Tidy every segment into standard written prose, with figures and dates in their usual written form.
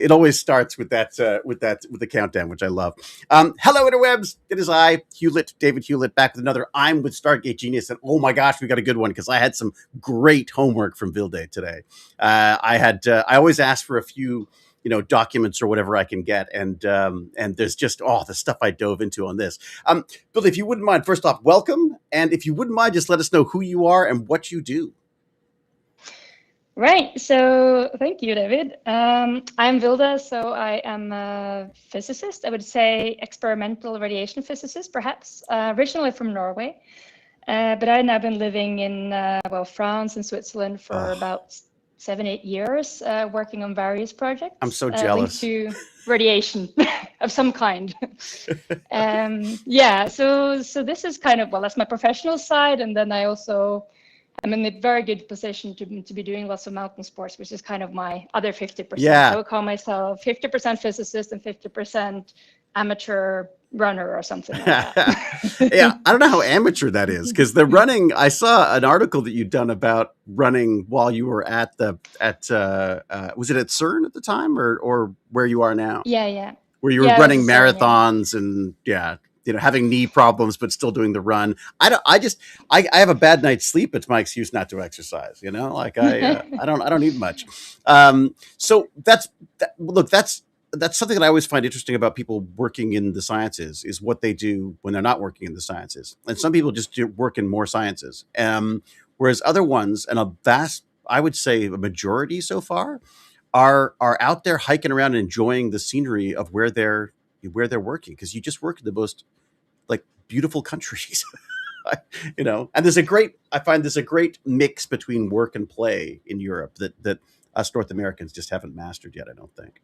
It always starts with with the countdown, which I love. Hello, interwebs. It is I, David Hewlett, back with another I'm with Stargate Genius. And oh my gosh, we got a good one because I had some great homework from Vilde today. I always ask for a few, documents or whatever I can get, and there's just the stuff I dove into on this. Vilde, if you wouldn't mind, first off, welcome, and if you wouldn't mind, just let us know who you are and what you do. Right. So thank you, David. I'm Vilde. So I am a physicist. I would say experimental radiation physicist, perhaps. Originally from Norway, but I've now been living in France and Switzerland for about 7-8 years, working on various projects. I'm so jealous. Linked to radiation of some kind. Yeah. So this is kind of that's my professional side, and then I'm in a very good position to be doing lots of mountain sports, which is kind of my other 50%. Yeah. I would call myself 50% physicist and 50% amateur runner or something like that. Yeah, I don't know how amateur that is, because the running, I saw an article that you'd done about running while you were was it at CERN at the time or where you are now? Yeah. Where you were running marathons and having knee problems, but still doing the run. I have a bad night's sleep. It's my excuse not to exercise. Like I don't need much. So that's something that I always find interesting about people working in the sciences is what they do when they're not working in the sciences. And some people just work in more sciences. Whereas other ones, and I would say a majority so far, are out there hiking around and enjoying the scenery of where they're working, because you just work in the most beautiful countries. And I find there's a great mix between work and play in Europe that us North Americans just haven't mastered yet, I don't think.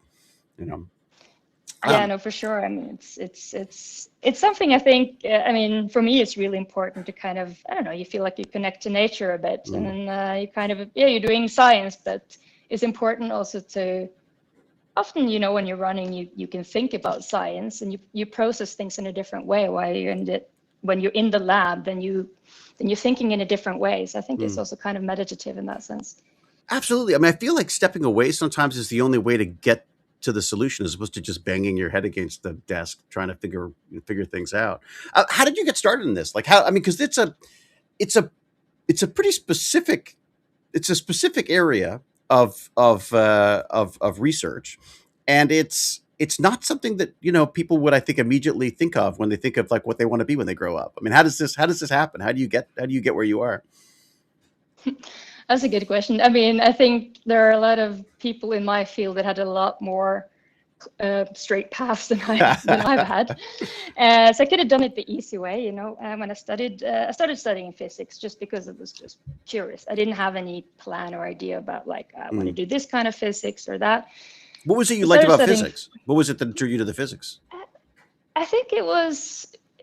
Yeah, no, for sure. I mean, it's something I think, for me, it's really important to kind of, I don't know, you feel like you connect to nature a bit, and then you kind of, you're doing science, but it's important also to, often, when you're running, you can think about science and you process things in a different way while when you're in the lab, then you're thinking in a different way. So I think it's also kind of meditative in that sense. Absolutely. I mean, I feel like stepping away sometimes is the only way to get to the solution, as opposed to just banging your head against the desk trying to figure things out. How did you get started in this? Because it's a pretty specific, it's a specific area of research, and it's not something that people would, I think, immediately think of when they think of what they want to be when they grow up. I mean, how does this happen? How do you get where you are? That's a good question. I mean, I think there are a lot of people in my field that had a lot more straight paths than I've had. So I could have done it the easy way, when I started studying physics just because it was just curious. I didn't have any plan or idea about I want to do this kind of physics or that. What was it you liked about physics? What was it that drew you to the physics? I think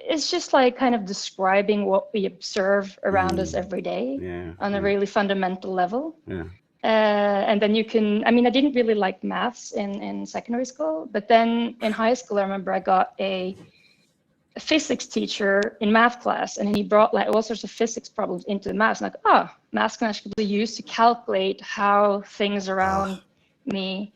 it's just kind of describing what we observe around us every day on a really fundamental level. Yeah. And then you can, I didn't really like maths in secondary school, but then in high school, I remember I got a physics teacher in math class, and he brought all sorts of physics problems into the math. And maths can actually be used to calculate how things around me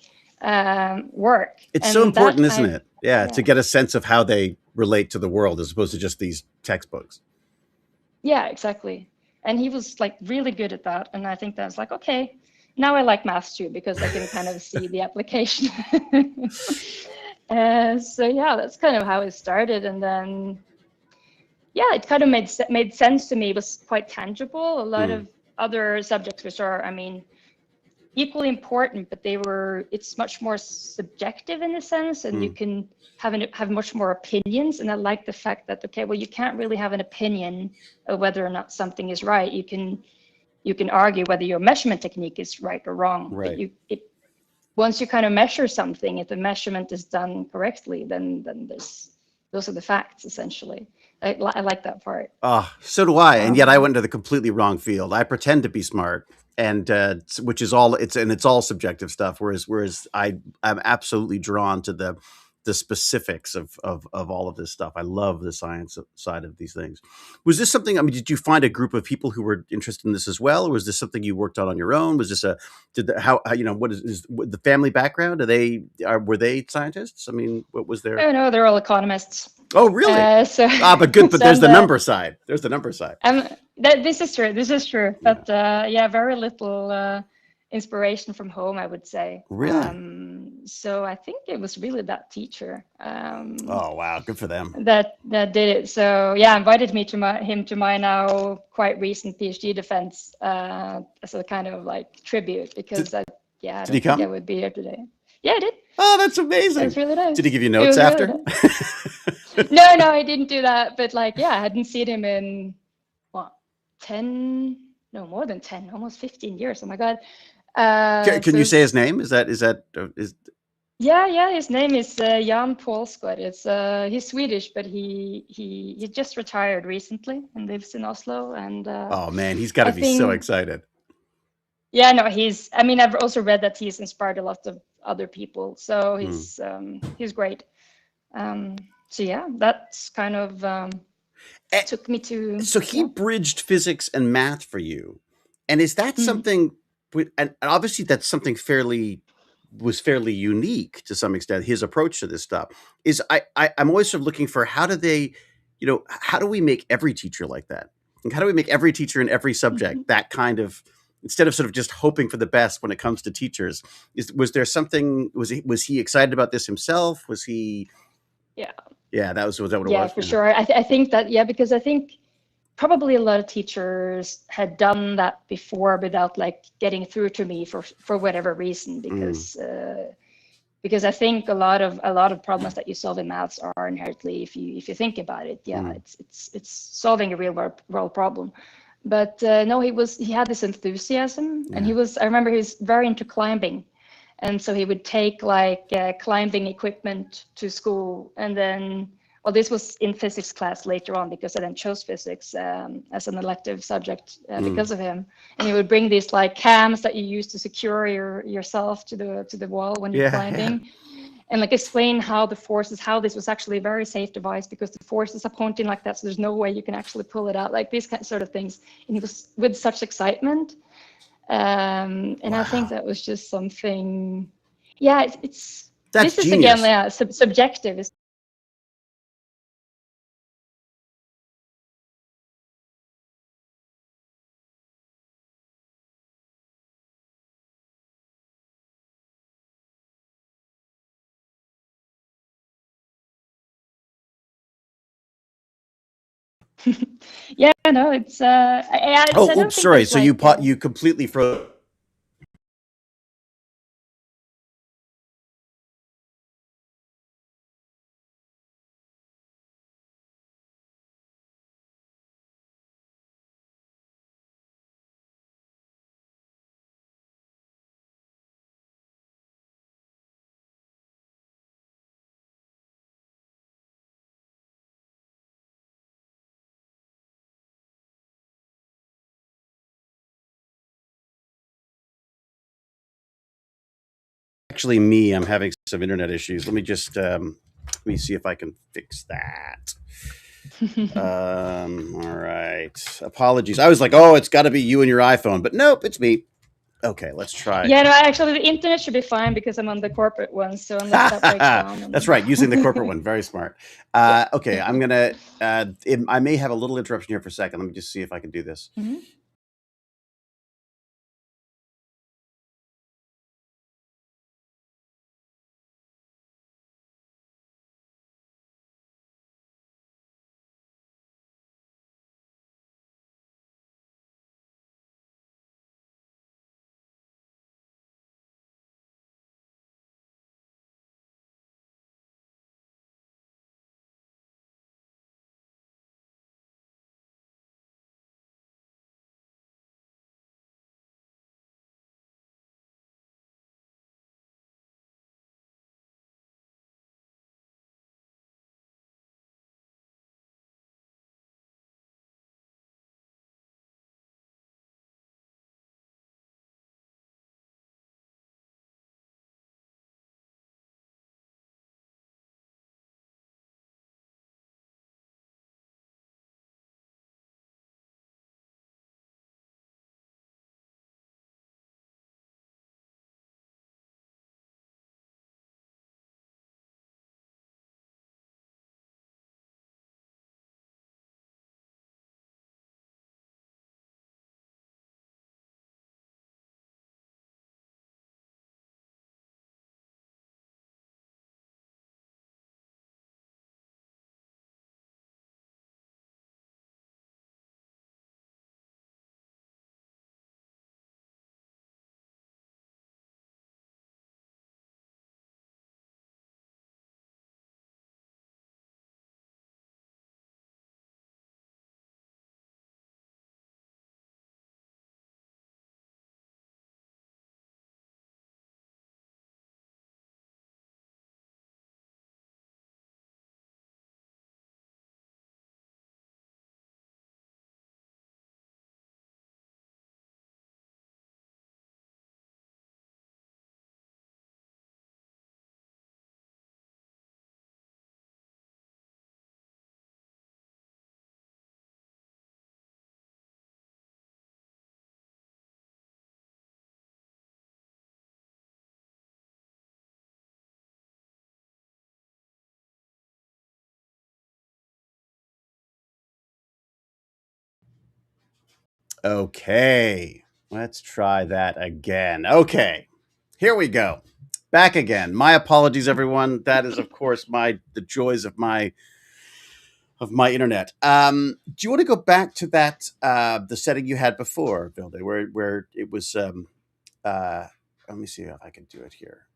work. It's so important, isn't it? Yeah, to get a sense of how they relate to the world as opposed to just these textbooks. Yeah, exactly. And he was really good at that. And I think that's okay, now I like maths too, because I can kind of see the application. So yeah, that's kind of how it started. And then, yeah, it kind of made sense to me. It was quite tangible. A lot of other subjects which are, equally important, but it's much more subjective in a sense, and you can have much more opinions. And I like the fact that, you can't really have an opinion of whether or not something is right. You can argue whether your measurement technique is right or wrong. Right. But once you kind of measure something, if the measurement is done correctly, then those are the facts, essentially. I like that part. So do I. And yet I went into the completely wrong field. I pretend to be smart, and which is all it's all subjective stuff. Whereas I'm absolutely drawn to the the specifics of all of this stuff. I love the science side of these things. Was this something? I mean, did you find a group of people who were interested in this as well, or was this something you worked on your own? Was this a how you know what the family background? Were they scientists? I mean, what was their? Oh no, they're all economists. Oh, really? So But good. But so there's the number side. There's the number side. this is true. This is true. Yeah. But yeah, very little inspiration from home, I would say. Really? So I think it was really that teacher. Oh, wow. Good for them. That did it. So yeah, invited me to him to my now quite recent PhD defense as a kind of like tribute, because I don't think I would be here today. Yeah, I did. Oh, that's amazing. That's really nice. Did he give you notes after? Really no, I didn't do that. But like, yeah, I hadn't seen him in what, 10? No, more than 10, almost 15 years. Oh my God. Can you say his name? Is Yeah, his name is Jan Paulsgaard. He's Swedish, but he just retired recently and lives in Oslo. And oh man, he's got to be so excited. Yeah, no, I mean, I've also read that he's inspired a lot of other people, so he's great. So yeah, that's kind of took me to. So he bridged physics and math for you, and is that something? And obviously, that's something fairly unique to some extent. His approach to this stuff is I'm always sort of looking for how do they, how do we make every teacher like that? And how do we make every teacher in every subject that kind of, instead of sort of just hoping for the best when it comes to teachers? Was there something? Was he excited about this himself? Was he? Yeah, was that what it was? Yeah, for sure. I think that, because I think probably a lot of teachers had done that before without like getting through to me for whatever reason, because I think a lot of problems that you solve in maths are inherently, if you think about it, it's solving a real world problem. But no, he had this enthusiasm, and I remember he was very into climbing. And so he would take like climbing equipment to school, and then, well, this was in physics class later on, because I then chose physics as an elective subject because of him. And he would bring these like cams that you use to secure yourself to the wall when you're climbing, and like explain how this was actually a very safe device because the forces are pointing like that, so there's no way you can actually pull it out, like these sort of things. And he was with such excitement. And I think that was just something. Yeah, this is genius. Again, subjective. Yeah, no, it's. Sorry. So you completely froze. Actually, I'm having some internet issues. Let me see if I can fix that. All right. Apologies. I was like, oh, it's got to be you and your iPhone, but nope, it's me. Okay, let's try. Yeah, no, actually, the internet should be fine because I'm on the corporate one. So unless that breaks down. That's right, using the corporate one. Very smart. Okay, I'm gonna. I may have a little interruption here for a second. Let me just see if I can do this. Okay, let's try that again. Okay, here we go. Back again. My apologies, everyone. That is, of course, the joys of my internet. Do you want to go back to that the setting you had before, Vilde, where it was? Let me see if I can do it here.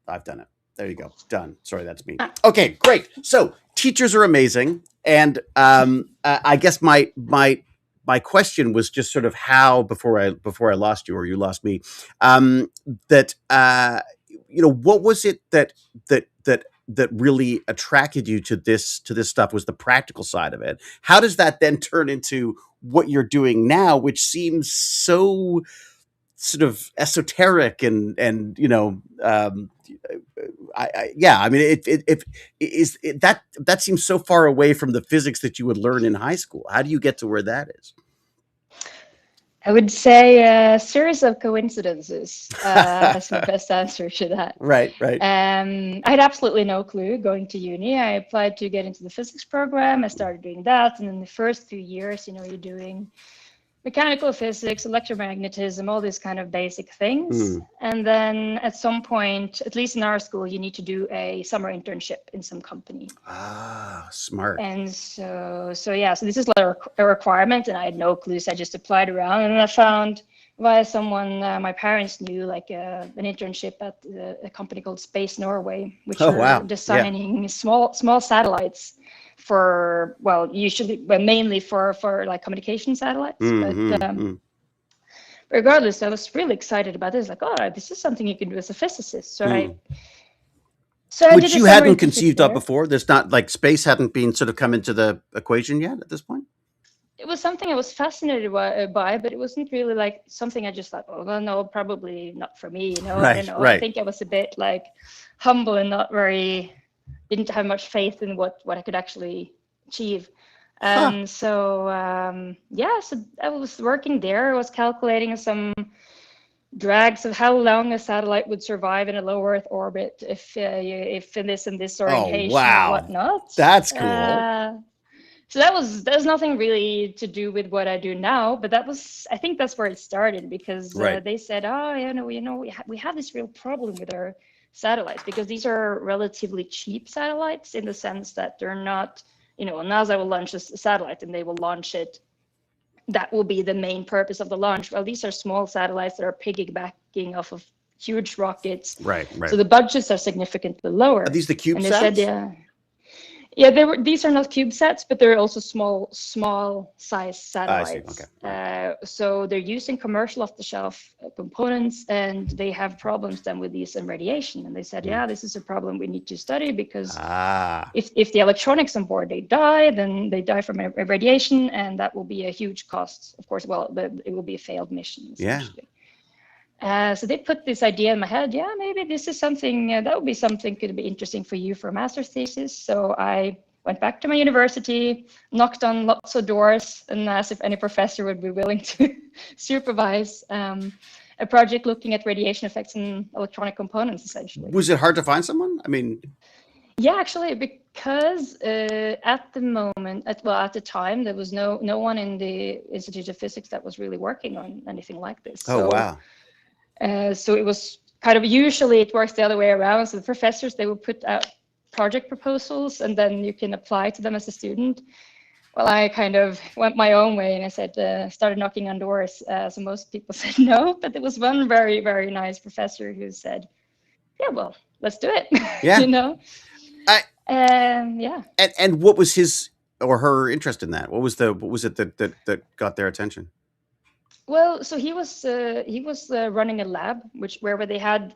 I've done it. There you go. Done. Sorry, that's me. Ah, Okay, great. So teachers are amazing, and I guess my question was just sort of how before I lost you or you lost me, that what was it that really attracted you to this stuff was the practical side of it. How does that then turn into what you're doing now, which seems so sort of esoteric and yeah, I mean that seems so far away from the physics that you would learn in high school. How do you get to where that is? I would say a series of coincidences as my best answer to that. Right. I had absolutely no clue going to uni. I applied to get into the physics program. I started doing that, and in the first few years, you're doing mechanical physics, electromagnetism, all these kind of basic things. And then at some point, at least in our school, you need to do a summer internship in some company. Smart. And so this is like a requirement, and I had no clue. So I just applied around, and I found via someone my parents knew, like an internship at a company called Space Norway, which are designing small satellites for, mainly for like communication satellites. But regardless, I was really excited about this. Like, oh, this is something you can do as a physicist. So I which did a you summer hadn't internship conceived of there. before. There's not like space hadn't been sort of come into the equation yet at this point. It was something I was fascinated by, but it wasn't really like something I just thought, oh, well, no, probably not for me. I don't know. I think I was a bit like humble and didn't have much faith in what I could actually achieve. And so I was working there. I was calculating some drags of how long a satellite would survive in a low Earth orbit if in this orientation and whatnot. That's cool. So there's nothing really to do with what I do now, but I think that's where it started, because they said, oh, we have this real problem with our satellites, because these are relatively cheap satellites in the sense that they're not, NASA will launch a satellite and they will launch it. That will be the main purpose of the launch. Well, these are small satellites that are piggybacking off of huge rockets. Right. So the budgets are significantly lower. Are these the CubeSats? And they said, yeah, these are not CubeSats, but they're also small size satellites. Okay. So they're using commercial off-the-shelf components, and they have problems then with these and radiation. And they said, this is a problem we need to study, because if the electronics on board they die, then they die from radiation, and that will be a huge cost. Of course, it will be a failed mission essentially. So they put this idea in my head. Yeah, maybe this is something that would be something could be interesting for you for a master's thesis. So I went back to my university, knocked on lots of doors, and asked if any professor would be willing to supervise a project looking at radiation effects in electronic components, essentially. Was it hard to find someone? I mean, yeah, actually, because at the time, there was no one in the Institute of Physics that was really working on anything like this. So it was kind of, usually it works the other way around. So the professors, they would put out project proposals, and then you can apply to them as a student. Well, I kind of went my own way, and I started knocking on doors. So most people said no, but there was one very, very nice professor who said, yeah, well, let's do it. Yeah. Yeah. And what was his or her interest in that? What was it that got their attention? Well, so he was running a lab where they had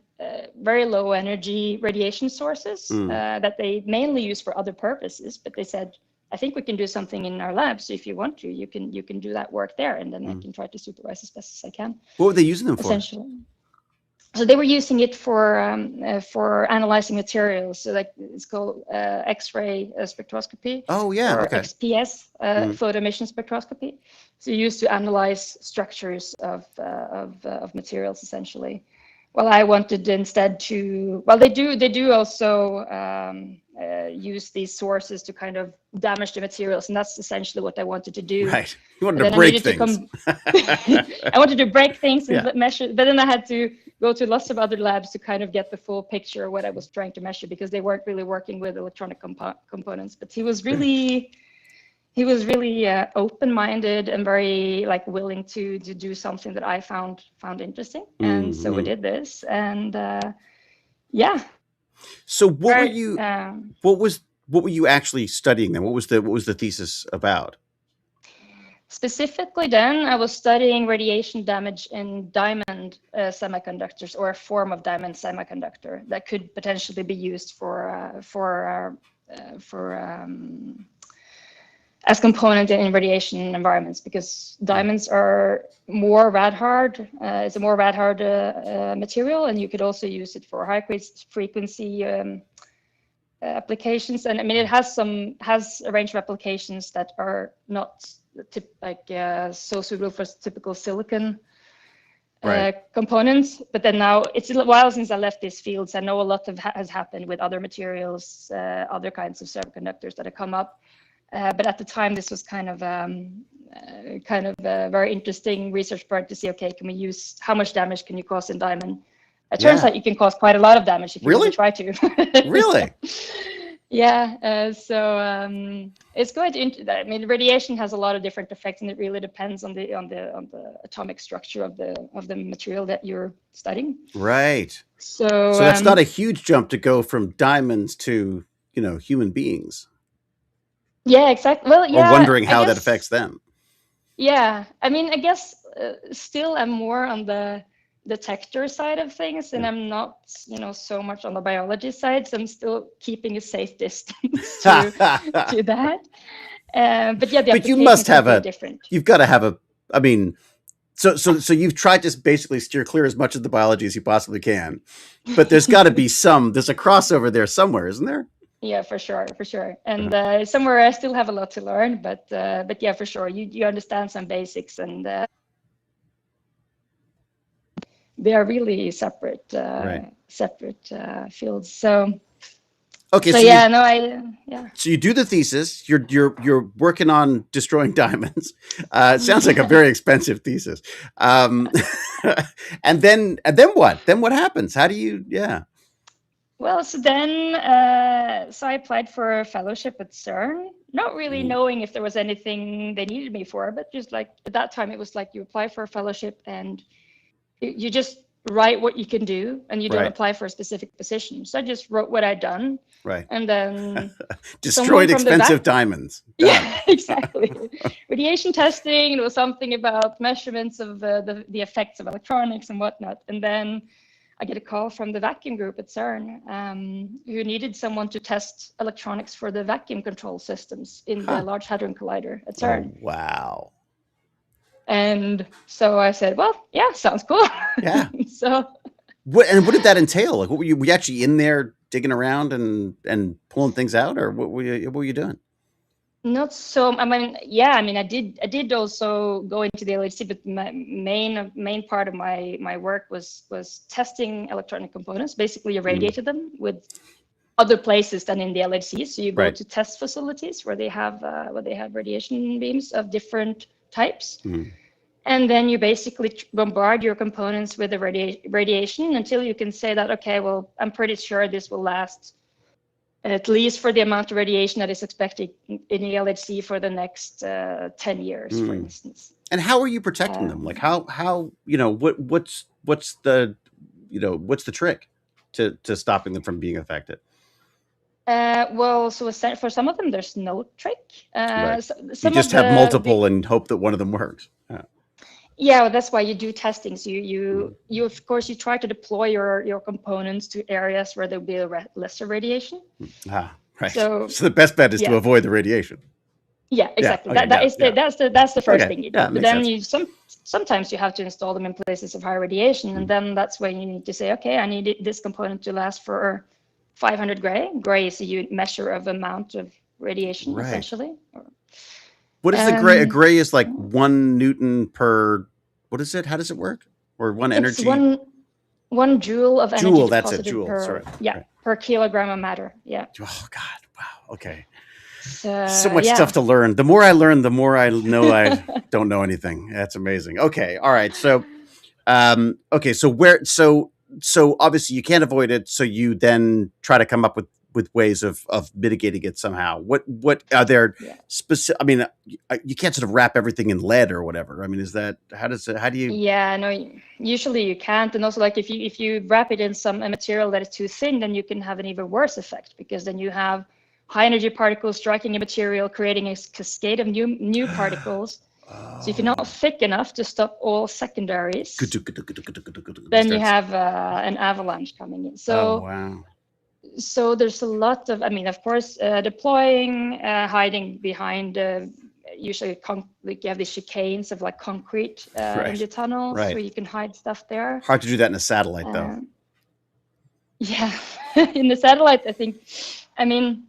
very low energy radiation sources that they mainly use for other purposes. But they said, I think we can do something in our lab. So if you want to, you can do that work there, and then I can try to supervise as best as I can. What were they using them for? Essentially. So they were using it for analyzing materials. So like it's called X-ray spectroscopy. Oh yeah, or XPS, photo emission spectroscopy. So used to analyze structures of materials essentially. Well, I wanted instead to. Well, they do also use these sources to kind of damage the materials, and that's essentially what I wanted to do. Right, you wanted to break things. I wanted to break things and measure, but then I had to go to lots of other labs to kind of get the full picture of what I was trying to measure, because they weren't really working with electronic components. But he was really open-minded and very like willing to do something that I found interesting. And so we did this, and yeah. So what were you what were you actually studying then? What was the thesis about? Specifically then, I was studying radiation damage in diamond semiconductors, or a form of diamond semiconductor that could potentially be used as component in radiation environments, because diamonds are more rad-hard. It's a more rad-hard material, and you could also use it for high frequency applications. And I mean, it has a range of applications that are not so suitable for typical silicon components. But then now it's a while since I left these fields. I know a lot has happened with other materials, other kinds of semiconductors that have come up. But at the time, this was kind of a very interesting research project to see, okay, can we use, how much damage can you cause in diamond? It turns out you can cause quite a lot of damage if you really try to. Really? Yeah. So it's quite interesting. I mean, radiation has a lot of different effects, and it really depends on the atomic structure of the material that you're studying. Right. So that's not a huge jump to go from diamonds to, human beings. Yeah, exactly. Well, yeah. Or wondering how that affects them. Yeah, I mean, I guess still I'm more on the detector side of things, and I'm not, so much on the biology side. So I'm still keeping a safe distance to that. But yeah, but you must have different. You've got to have I mean, so you've tried to basically steer clear as much of the biology as you possibly can. But there's got to be there's a crossover there somewhere, isn't there? Yeah, for sure. And somewhere I still have a lot to learn, but yeah, for sure, you understand some basics, and they are really separate fields. So okay, so yeah. So you do the thesis. You're working on destroying diamonds. It sounds like a very expensive thesis. And then what? Then what happens? How do you? Yeah. Well, so then, so I applied for a fellowship at CERN, not really knowing if there was anything they needed me for, but just like at that time, it was like you apply for a fellowship and you just write what you can do, and you don't apply for a specific position. So I just wrote what I'd done. Right. And then destroyed expensive diamonds. Yeah, exactly. Radiation testing. It was something about measurements of the effects of electronics and whatnot. And then I get a call from the vacuum group at CERN, who needed someone to test electronics for the vacuum control systems in the Large Hadron Collider at CERN. Oh, wow. And so I said, well, yeah, sounds cool. Yeah. So. What did that entail? Like, what were you actually in there digging around and pulling things out, or what were you doing? Not so. I mean, yeah. I mean, I did also go into the LHC, but my main part of my work was testing electronic components. Basically, irradiated them with other places than in the LHC. So you go to test facilities where they have radiation beams of different types, and then you basically bombard your components with the radiation until you can say that, okay, well, I'm pretty sure this will last at least for the amount of radiation that is expected in the LHC for the next 10 years, for instance. And how are you protecting them? Like how what's the trick to stopping them from being affected? Well, so for some of them, there's no trick. You just have multiple and hope that one of them works. Yeah, well, that's why you do testing. So you of course you try to deploy your components to areas where there'll be lesser radiation. Right. So the best bet is to avoid the radiation. Yeah, exactly. That's the first thing you do. But then sometimes you have to install them in places of high radiation, and then that's when you need to say, okay, I need this component to last for 500 gray. Gray is a measure of amount of radiation, essentially. What is the gray? A gray is like 1 Newton per. What is it? How does it work? Or one energy? 1 1 joule of energy Joule, that's it, deposited joule. per, Sorry. yeah, Right. per kilogram of matter. Yeah. Oh God! Wow. Okay. So much yeah. stuff to learn. The more I learn, the more I know I don't know anything. That's amazing. Okay. All right. So, okay. So obviously you can't avoid it. So you then try to come up with ways of mitigating it somehow. What are there Yeah. specific? I mean, you can't sort of wrap everything in lead or whatever. I mean, is that how do you? Yeah, no, usually you can't. And also, like, if you wrap it in a material that is too thin, then you can have an even worse effect, because then you have high energy particles striking a material, creating a cascade of new particles. So if you're not thick enough to stop all secondaries, then you have an avalanche coming in. Oh wow. So there's a lot of, I mean, of course, deploying, hiding behind, usually like you have these chicanes of like concrete in the tunnels, Right. where you can hide stuff there. Hard to do that in a satellite, though. Yeah, in the satellite, I think, I mean,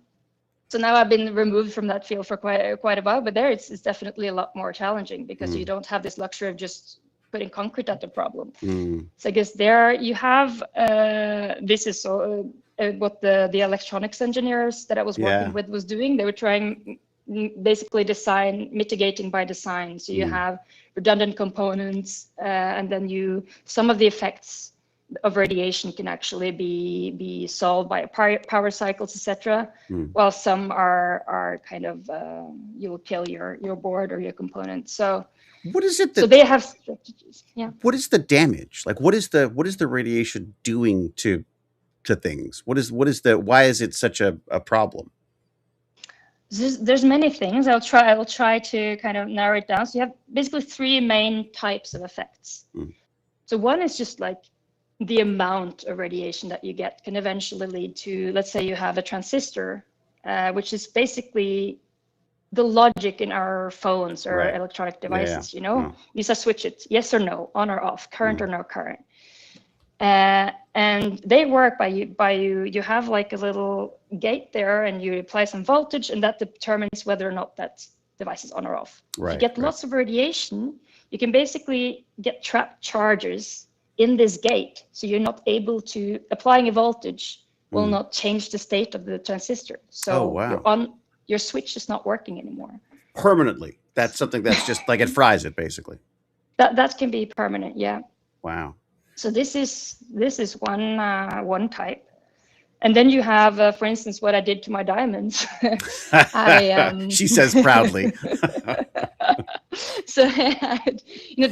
so now I've been removed from that field for quite a while, but there it's definitely a lot more challenging, because you don't have this luxury of just putting concrete at the problem. So I guess there you have, this is what the electronics engineers that I was working with was doing. They were trying basically mitigating by design. So you have redundant components, and then some of the effects of radiation can actually be solved by power cycles, etc. While some are kind of you will kill your board or your component. So what is it? So they have strategies. Yeah. What is the damage? Like, what is the radiation doing to things? Why is it such a problem? There's many things. I will try to kind of narrow it down. So you have basically 3 main types of effects. So one is just like the amount of radiation that you get can eventually lead to, let's say you have a transistor, which is basically the logic in our phones or electronic devices. You know, you just switch it, yes or no, on or off, current or no current. And they work by you have like a little gate there, and you apply some voltage, and that determines whether or not that device is on or off. If you get lots of radiation, you can basically get trapped charges in this gate, so you're not able to, applying a voltage will not change the state of the transistor. So your switch is not working anymore. Permanently. That's something that's just like it fries it, basically. That can be permanent, yeah. Wow. So this is one type. And then you have, for instance, what I did to my diamonds. She says proudly. So,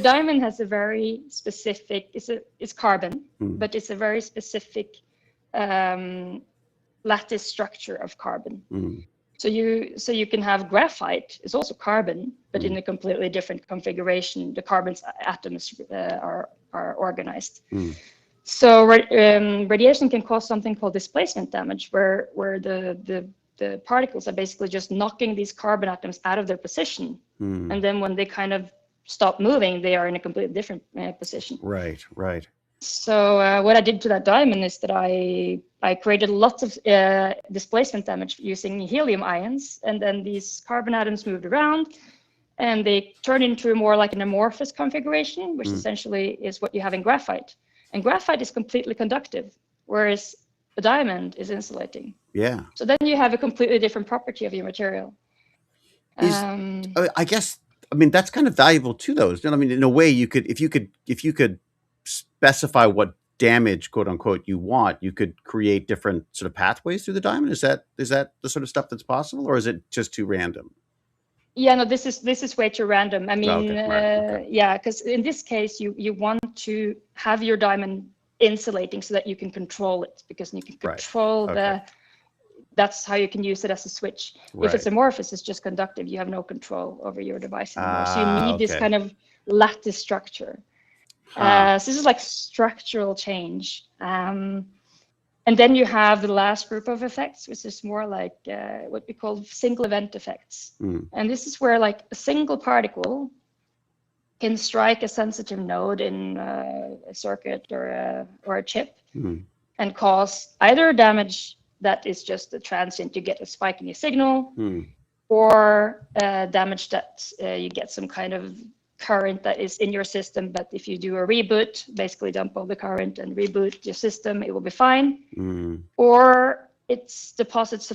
diamond has a very specific, it's carbon, but it's a very specific lattice structure of carbon. So you can have graphite, it's also carbon, but in a completely different configuration. The carbon's atoms are organized. So radiation can cause something called displacement damage, where the particles are basically just knocking these carbon atoms out of their position, and then when they kind of stop moving, they are in a completely different position. Right. So what I did to that diamond is that I created lots of displacement damage using helium ions, and then these carbon atoms moved around, and they turned into more like an amorphous configuration, which essentially is what you have in graphite. And graphite is completely conductive, whereas a diamond is insulating. Yeah. So then you have a completely different property of your material. I guess, I mean, that's kind of valuable too, though. I mean, in a way, if you could specify what damage, quote unquote, you want, you could create different sort of pathways through the diamond. Is that the sort of stuff that's possible, or is it just too random? Yeah, no, this is way too random. I mean, yeah, because in this case, you want to have your diamond insulating so that you can control it, because you can control that's how you can use it as a switch. If it's amorphous, it's just conductive. You have no control over your device anymore. So you need this kind of lattice structure. So this is like structural change. And then you have the last group of effects, which is more like what we call single event effects. And this is where like a single particle can strike a sensitive node in a circuit or a chip and cause either damage that is just a transient, you get a spike in your signal, or damage that you get some kind of current that is in your system, but if you do a reboot, basically dump all the current and reboot your system, it will be fine. Or it deposits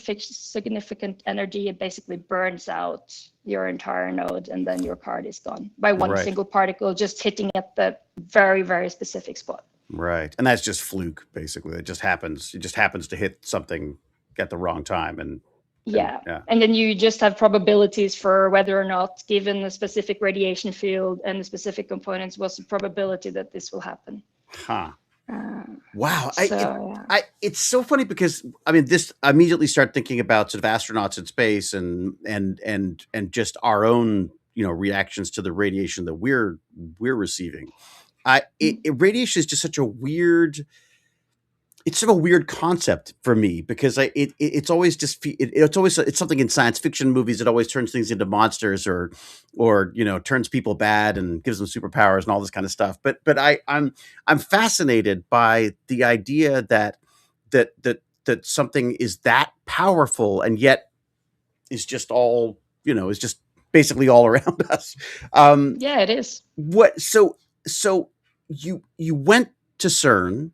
significant energy, it basically burns out your entire node, and then your card is gone by one single particle just hitting at the very, very specific spot. Right. And that's just fluke, basically. It just happens. It just happens to hit something at the wrong time. And and then you just have probabilities for whether or not, given the specific radiation field and the specific components, what's the probability that this will happen. Wow. It's so funny because I mean, this I immediately start thinking about sort of astronauts in space and just our own, you know, reactions to the radiation that we're receiving. Radiation is just such a weird. It's sort of a weird concept for me because it's always just it's something in science fiction movies that always turns things into monsters or you know, turns people bad and gives them superpowers and all this kind of stuff. But I'm fascinated by the idea that something is that powerful and yet is just all, you know, is just basically all around us. Yeah, it is. So you went to CERN.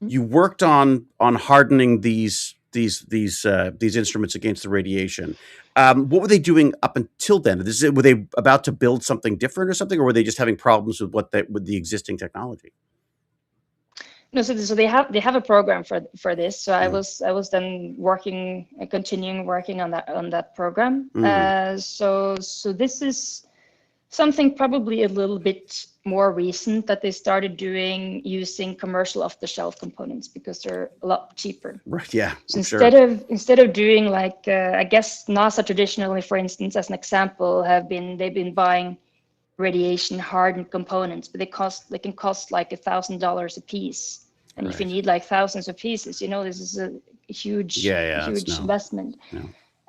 You worked on hardening these instruments against the radiation. What were they doing up until then? Were they about to build something different or something, or were they just having problems with with the existing technology? No, so they have a program for this. So I was then continuing working on that program. So this is something probably a little bit more recent that they started doing using commercial off-the-shelf components because they're a lot cheaper. Right. Yeah. So instead of doing like I guess NASA traditionally, for instance, as an example, they've been buying radiation hardened components, but they can cost like $1,000 a piece. And if you need like thousands of pieces, you know, this is a huge investment.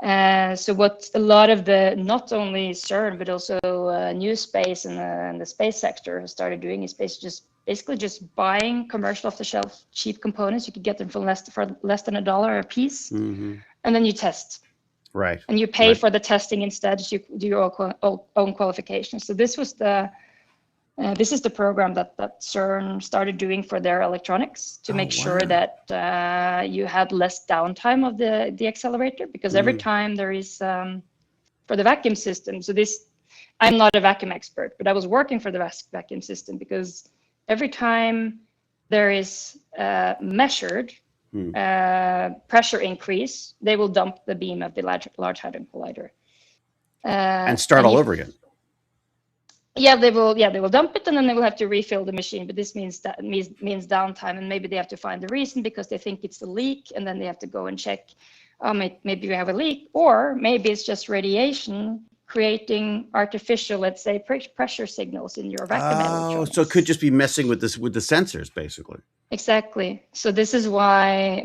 So what a lot of the, not only CERN, but also New Space and the space sector has started doing is basically just buying commercial off-the-shelf cheap components. You could get them for less than $1 a piece, and then you test. Right. And you pay for the testing instead. So you do your own qualifications. So this is the program that CERN started doing for their electronics to make sure that you had less downtime of the accelerator, because every time there is for the vacuum system. So I'm not a vacuum expert, but I was working for the vacuum system because every time there is measured pressure increase, they will dump the beam of the Large Hadron Collider and start all over again. Yeah, they will dump it, and then they will have to refill the machine. But this means downtime, and maybe they have to find the reason because they think it's a leak, and then they have to go and check. Maybe we have a leak, or maybe it's just radiation creating artificial, let's say, pressure signals in your vacuum electronics. So it could just be messing with the sensors, basically. Exactly. So this is why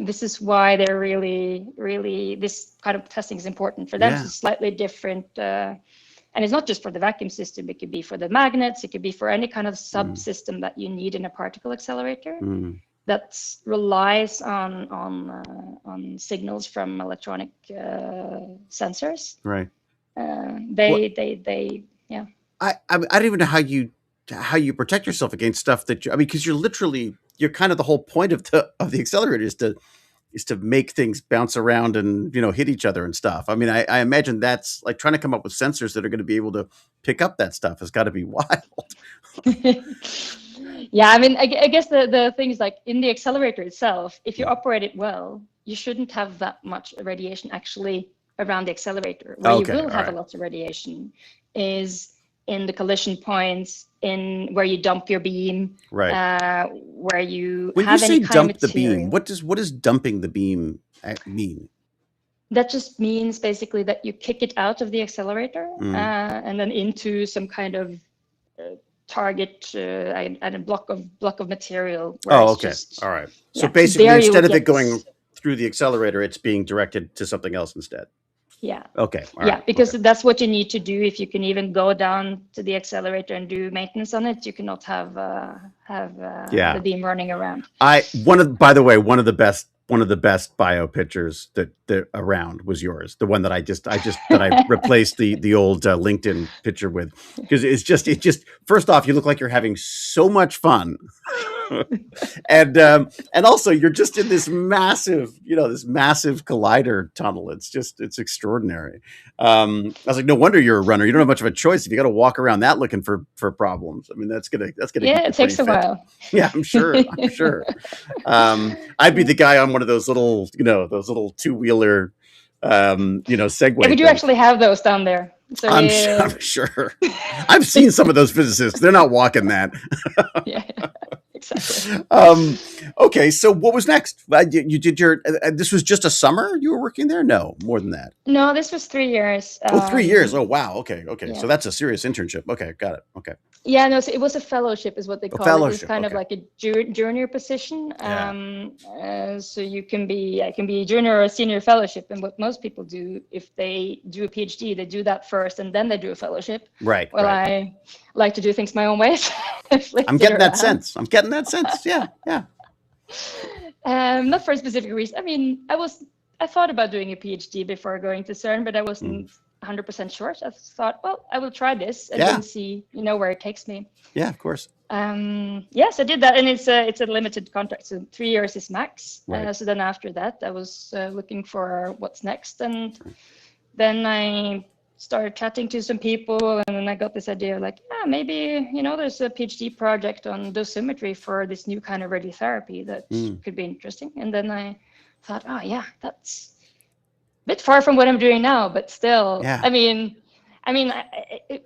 they're really this kind of testing is important for them. Yeah. It's slightly different. And it's not just for the vacuum system. It could be for the magnets. It could be for any kind of subsystem that you need in a particle accelerator that relies on signals from electronic sensors. Right. Yeah. I don't even know how you protect yourself against stuff that because you're kind of the whole point of the accelerator is to make things bounce around and, you know, hit each other and stuff. I mean, I imagine that's like trying to come up with sensors that are going to be able to pick up that stuff has got to be wild. Yeah, I mean, I guess the thing is, like, in the accelerator itself, if you operate it well, you shouldn't have that much radiation actually around the accelerator. Where you will have a lot of radiation is in the collision points, in where you dump your beam, right? Where you when have you any say kind dump of the material. beam, what does dumping the beam mean? That just means basically that you kick it out of the accelerator and then into some kind of target and a block of material. Oh, okay, all right. So basically, instead of it going through the accelerator, it's being directed to something else instead. Yeah. Okay. Because that's what you need to do. If you can even go down to the accelerator and do maintenance on it, you cannot have the beam running around. By the way, one of the best one of the best bio pictures that around was yours. The one that I replaced the old LinkedIn picture with, because it just first off, you look like you're having so much fun. and also you're just in this massive collider tunnel. It's extraordinary. I was like, no wonder you're a runner. You don't have much of a choice if you got to walk around that looking for problems. I mean, that's gonna yeah, it takes a while. Yeah, I'm sure. I'd be the guy on one of those little two-wheeler Segway. Yeah, we do actually have those down there. So I'm sure. I've seen some of those physicists. They're not walking that. Yeah, exactly. Okay, so what was next? You did your. This was just a summer you were working there? No, more than that. No, this was 3 years. 3 years. Oh, wow. Okay. Yeah. So that's a serious internship. Okay, got it. Okay. Yeah, no, so it was a fellowship, is what they call it. It was kind of okay. like a junior position. Yeah. So you can be, I can be a junior or a senior fellowship, and what most people do if they do a PhD, they do that first and then they do a fellowship. Right. Well, right. I like to do things my own way. I'm getting that sense. Yeah. Not for a specific reason. I mean, I thought about doing a PhD before going to CERN, but I wasn't 100% sure. So I thought, well, I will try this and then see, where it takes me. Yeah, of course. Yes, I did that, and it's a limited contract, so 3 years is max. Right. So then after that, I was looking for what's next, and then I started chatting to some people, and then I got this idea like, maybe there's a PhD project on dosimetry for this new kind of radiotherapy that could be interesting. And then I thought, oh yeah, that's a bit far from what I'm doing now, but still, Yeah. I mean,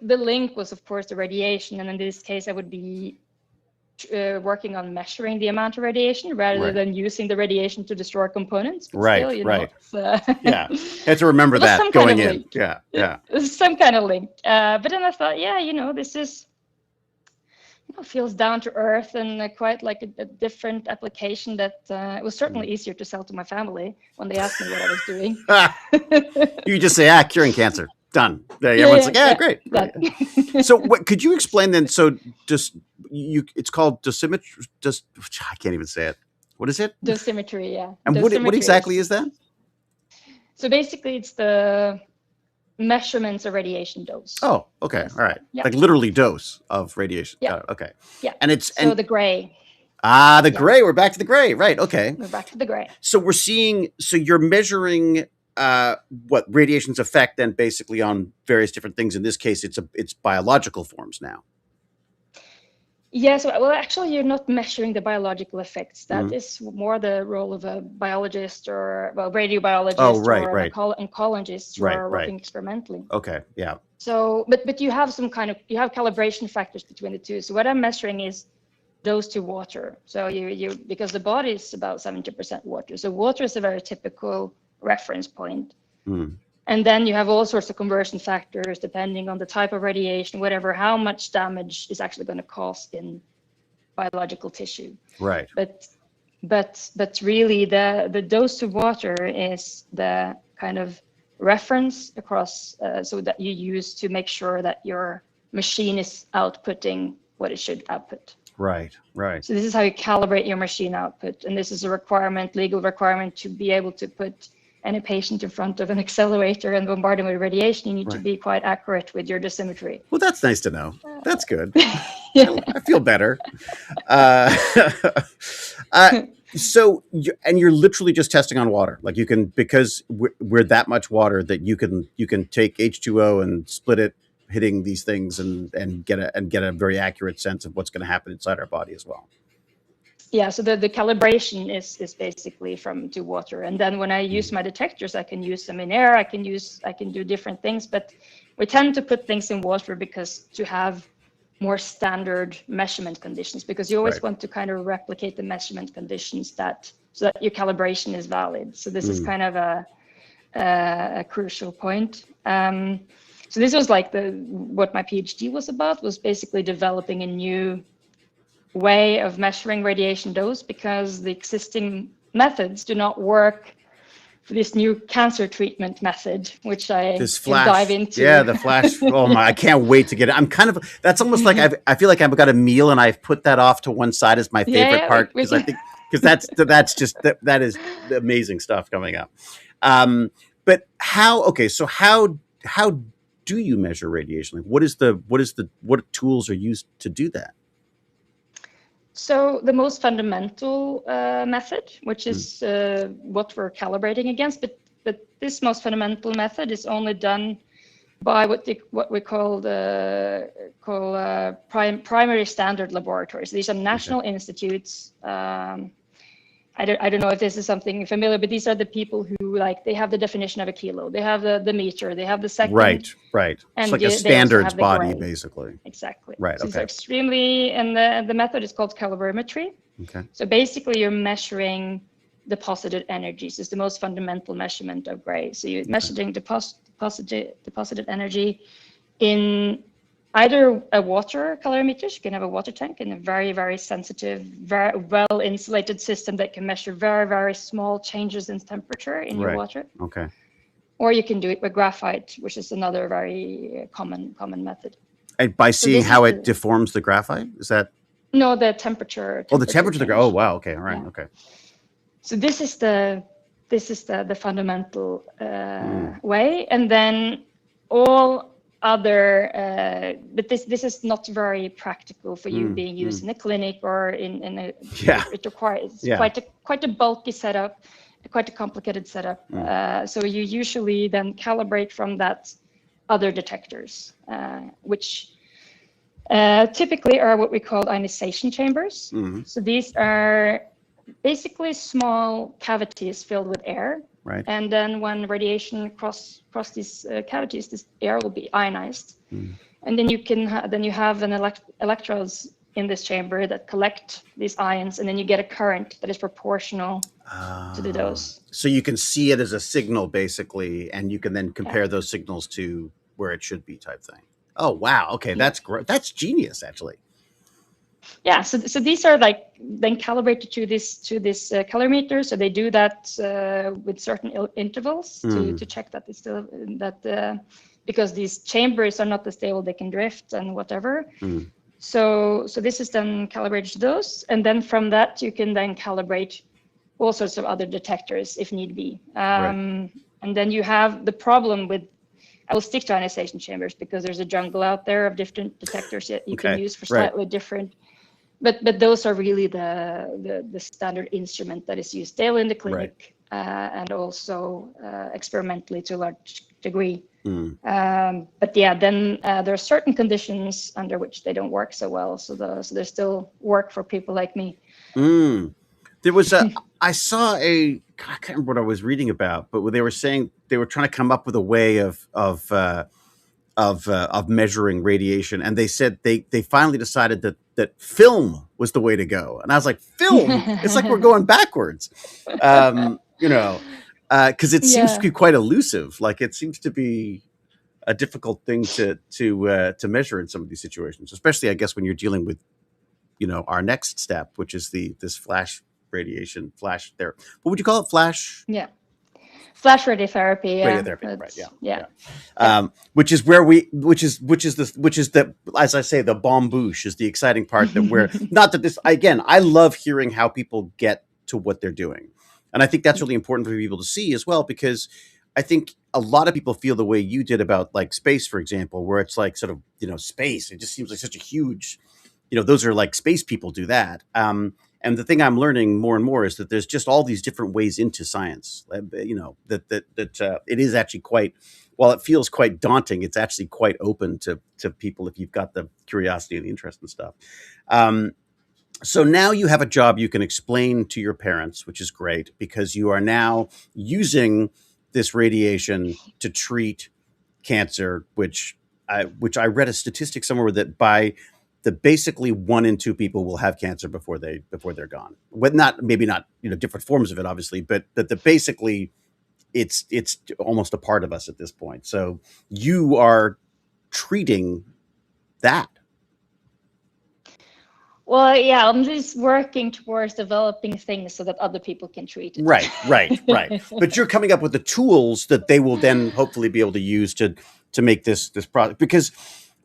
the link was, of course, the radiation, and in this case, I would be working on measuring the amount of radiation rather than using the radiation to destroy components. But still, right. Yeah, had to remember that going in. Link. Yeah. Some kind of link. But then I thought, this is feels down to earth and quite like a different application that it was certainly easier to sell to my family when they asked me what I was doing. You just say, curing cancer. Done. Everyone's like, great. Right. So what could you explain then? So it's called dosimetry. I can't even say it. What is it? Dosimetry, yeah. And dosimetry what exactly is that? So basically it's the measurements of radiation dose. Oh, okay. All right. Yeah. Like literally dose of radiation. Yeah. Okay. Yeah. And it's the gray. The gray. We're back to the gray. Right. Okay. We're back to the gray. So you're measuring what radiation's effect then basically on various different things. In this case, it's biological forms now. Yeah, so actually you're not measuring the biological effects. That is more the role of a biologist or radiobiologist or an oncologist who are working experimentally. Okay, yeah. So, but you have you have calibration factors between the two. So what I'm measuring is dose to water. So because the body is about 70% water. So water is a very typical reference point. And then you have all sorts of conversion factors depending on the type of radiation, whatever, how much damage is actually going to cause in biological tissue. Right. But really the dose of water is the kind of reference across so that you use to make sure that your machine is outputting what it should output. Right. So this is how you calibrate your machine output. And this is a legal requirement to be able to put any patient in front of an accelerator and bombard them with radiation. You need to be quite accurate with your dosimetry. Well, that's nice to know. That's good. I feel better. So you're literally just testing on water. Like you can, because we're that much water that you can take H2O and split it, hitting these things and get a very accurate sense of what's going to happen inside our body as well. Yeah, so the calibration is basically to water, and then when I use my detectors, I can use them in air. I can do different things, but we tend to put things in water because to have more standard measurement conditions, because you always want to kind of replicate the measurement conditions so that your calibration is valid. So this is kind of a crucial point. So this was like what my PhD was about, was basically developing a new way of measuring radiation dose, because the existing methods do not work for this new cancer treatment method, which I can dive into. Yeah, the flash. Oh my, I can't wait to get it. I'm that's almost like I feel like I've got a meal and I've put that off to one side as my favorite part, because I think because that's just that is amazing stuff coming up. But how? Okay, so how do you measure radiation? Like, what tools are used to do that? So the most fundamental method, which is what we're calibrating against, but this most fundamental method is only done by what we call primary standard laboratories. These are national institutes. I don't know if this is something familiar, but these are the people who, like, they have the definition of a kilo, they have the meter, they have the second. Right. And it's like a standards body, basically. Exactly. Right. So okay. it's extremely, and the method is called calorimetry. Okay. So basically, you're measuring deposited energies. It's the most fundamental measurement of gray. So you're measuring deposited energy in either a water calorimeter. You can have a water tank in a very, very sensitive, very well insulated system that can measure very, very small changes in temperature in your water. Okay. Or you can do it with graphite, which is another very common method. And by seeing how it deforms the graphite, is that? No, the temperature. Oh, the temperature. Oh, wow. Okay. All right. Yeah. Okay. So this is the fundamental way, and then all other. But this is not very practical for you being used in a clinic or in a. Yeah. It requires quite a bulky setup, quite a complicated setup. So you usually then calibrate from that other detectors, which typically are what we call ionization chambers. So these are basically small cavities filled with air. Right. And then when radiation cross these cavities, this air will be ionized. And then you have an electrodes in this chamber that collect these ions, and then you get a current that is proportional to the dose. So you can see it as a signal, basically, and you can then compare those signals to where it should be, type thing. Oh, wow. Okay, that's great. That's genius, actually. Yeah, so these are like then calibrated to this calorimeter. So they do that with certain intervals to check that it's still because these chambers are not as stable, they can drift and whatever. So this is then calibrated to those, and then from that you can then calibrate all sorts of other detectors if need be. And then you have the problem with. I will stick to ionization chambers because there's a jungle out there of different detectors that you can use for slightly different. But those are really the standard instrument that is used daily in the clinic and also experimentally to a large degree. But yeah, then there are certain conditions under which they don't work so well. So there's still work for people like me. There was I saw I can't remember what I was reading about, but they were saying they were trying to come up with a way of measuring radiation, and they said they finally decided that film was the way to go. And I was like, film? It's like we're going backwards, because it seems to be quite elusive. Like, it seems to be a difficult thing to measure in some of these situations, especially, I guess, when you're dealing with, our next step, which is this flash radiation, flash there. What would you call it? Flash? Yeah. Flash radiotherapy. Radiotherapy, right? Yeah. Which is the as I say, the bomb bouche is the exciting part. That where not that this again. I love hearing how people get to what they're doing, and I think that's really important for people to see as well, because I think a lot of people feel the way you did about, like, space, for example, where it's like sort of space. It just seems like such a huge, those are like space people do that. And the thing I'm learning more and more is that there's just all these different ways into science. That it is actually quite, while it feels quite daunting, it's actually quite open to people if you've got the curiosity and the interest and stuff. So now you have a job you can explain to your parents, which is great, because you are now using this radiation to treat cancer, which I read a statistic somewhere that basically 1 in 2 people will have cancer before they're gone. But maybe not different forms of it, obviously, but basically it's almost a part of us at this point. So you are treating that. Well, yeah, I'm just working towards developing things so that other people can treat it. Right. But you're coming up with the tools that they will then hopefully be able to use to make this product, because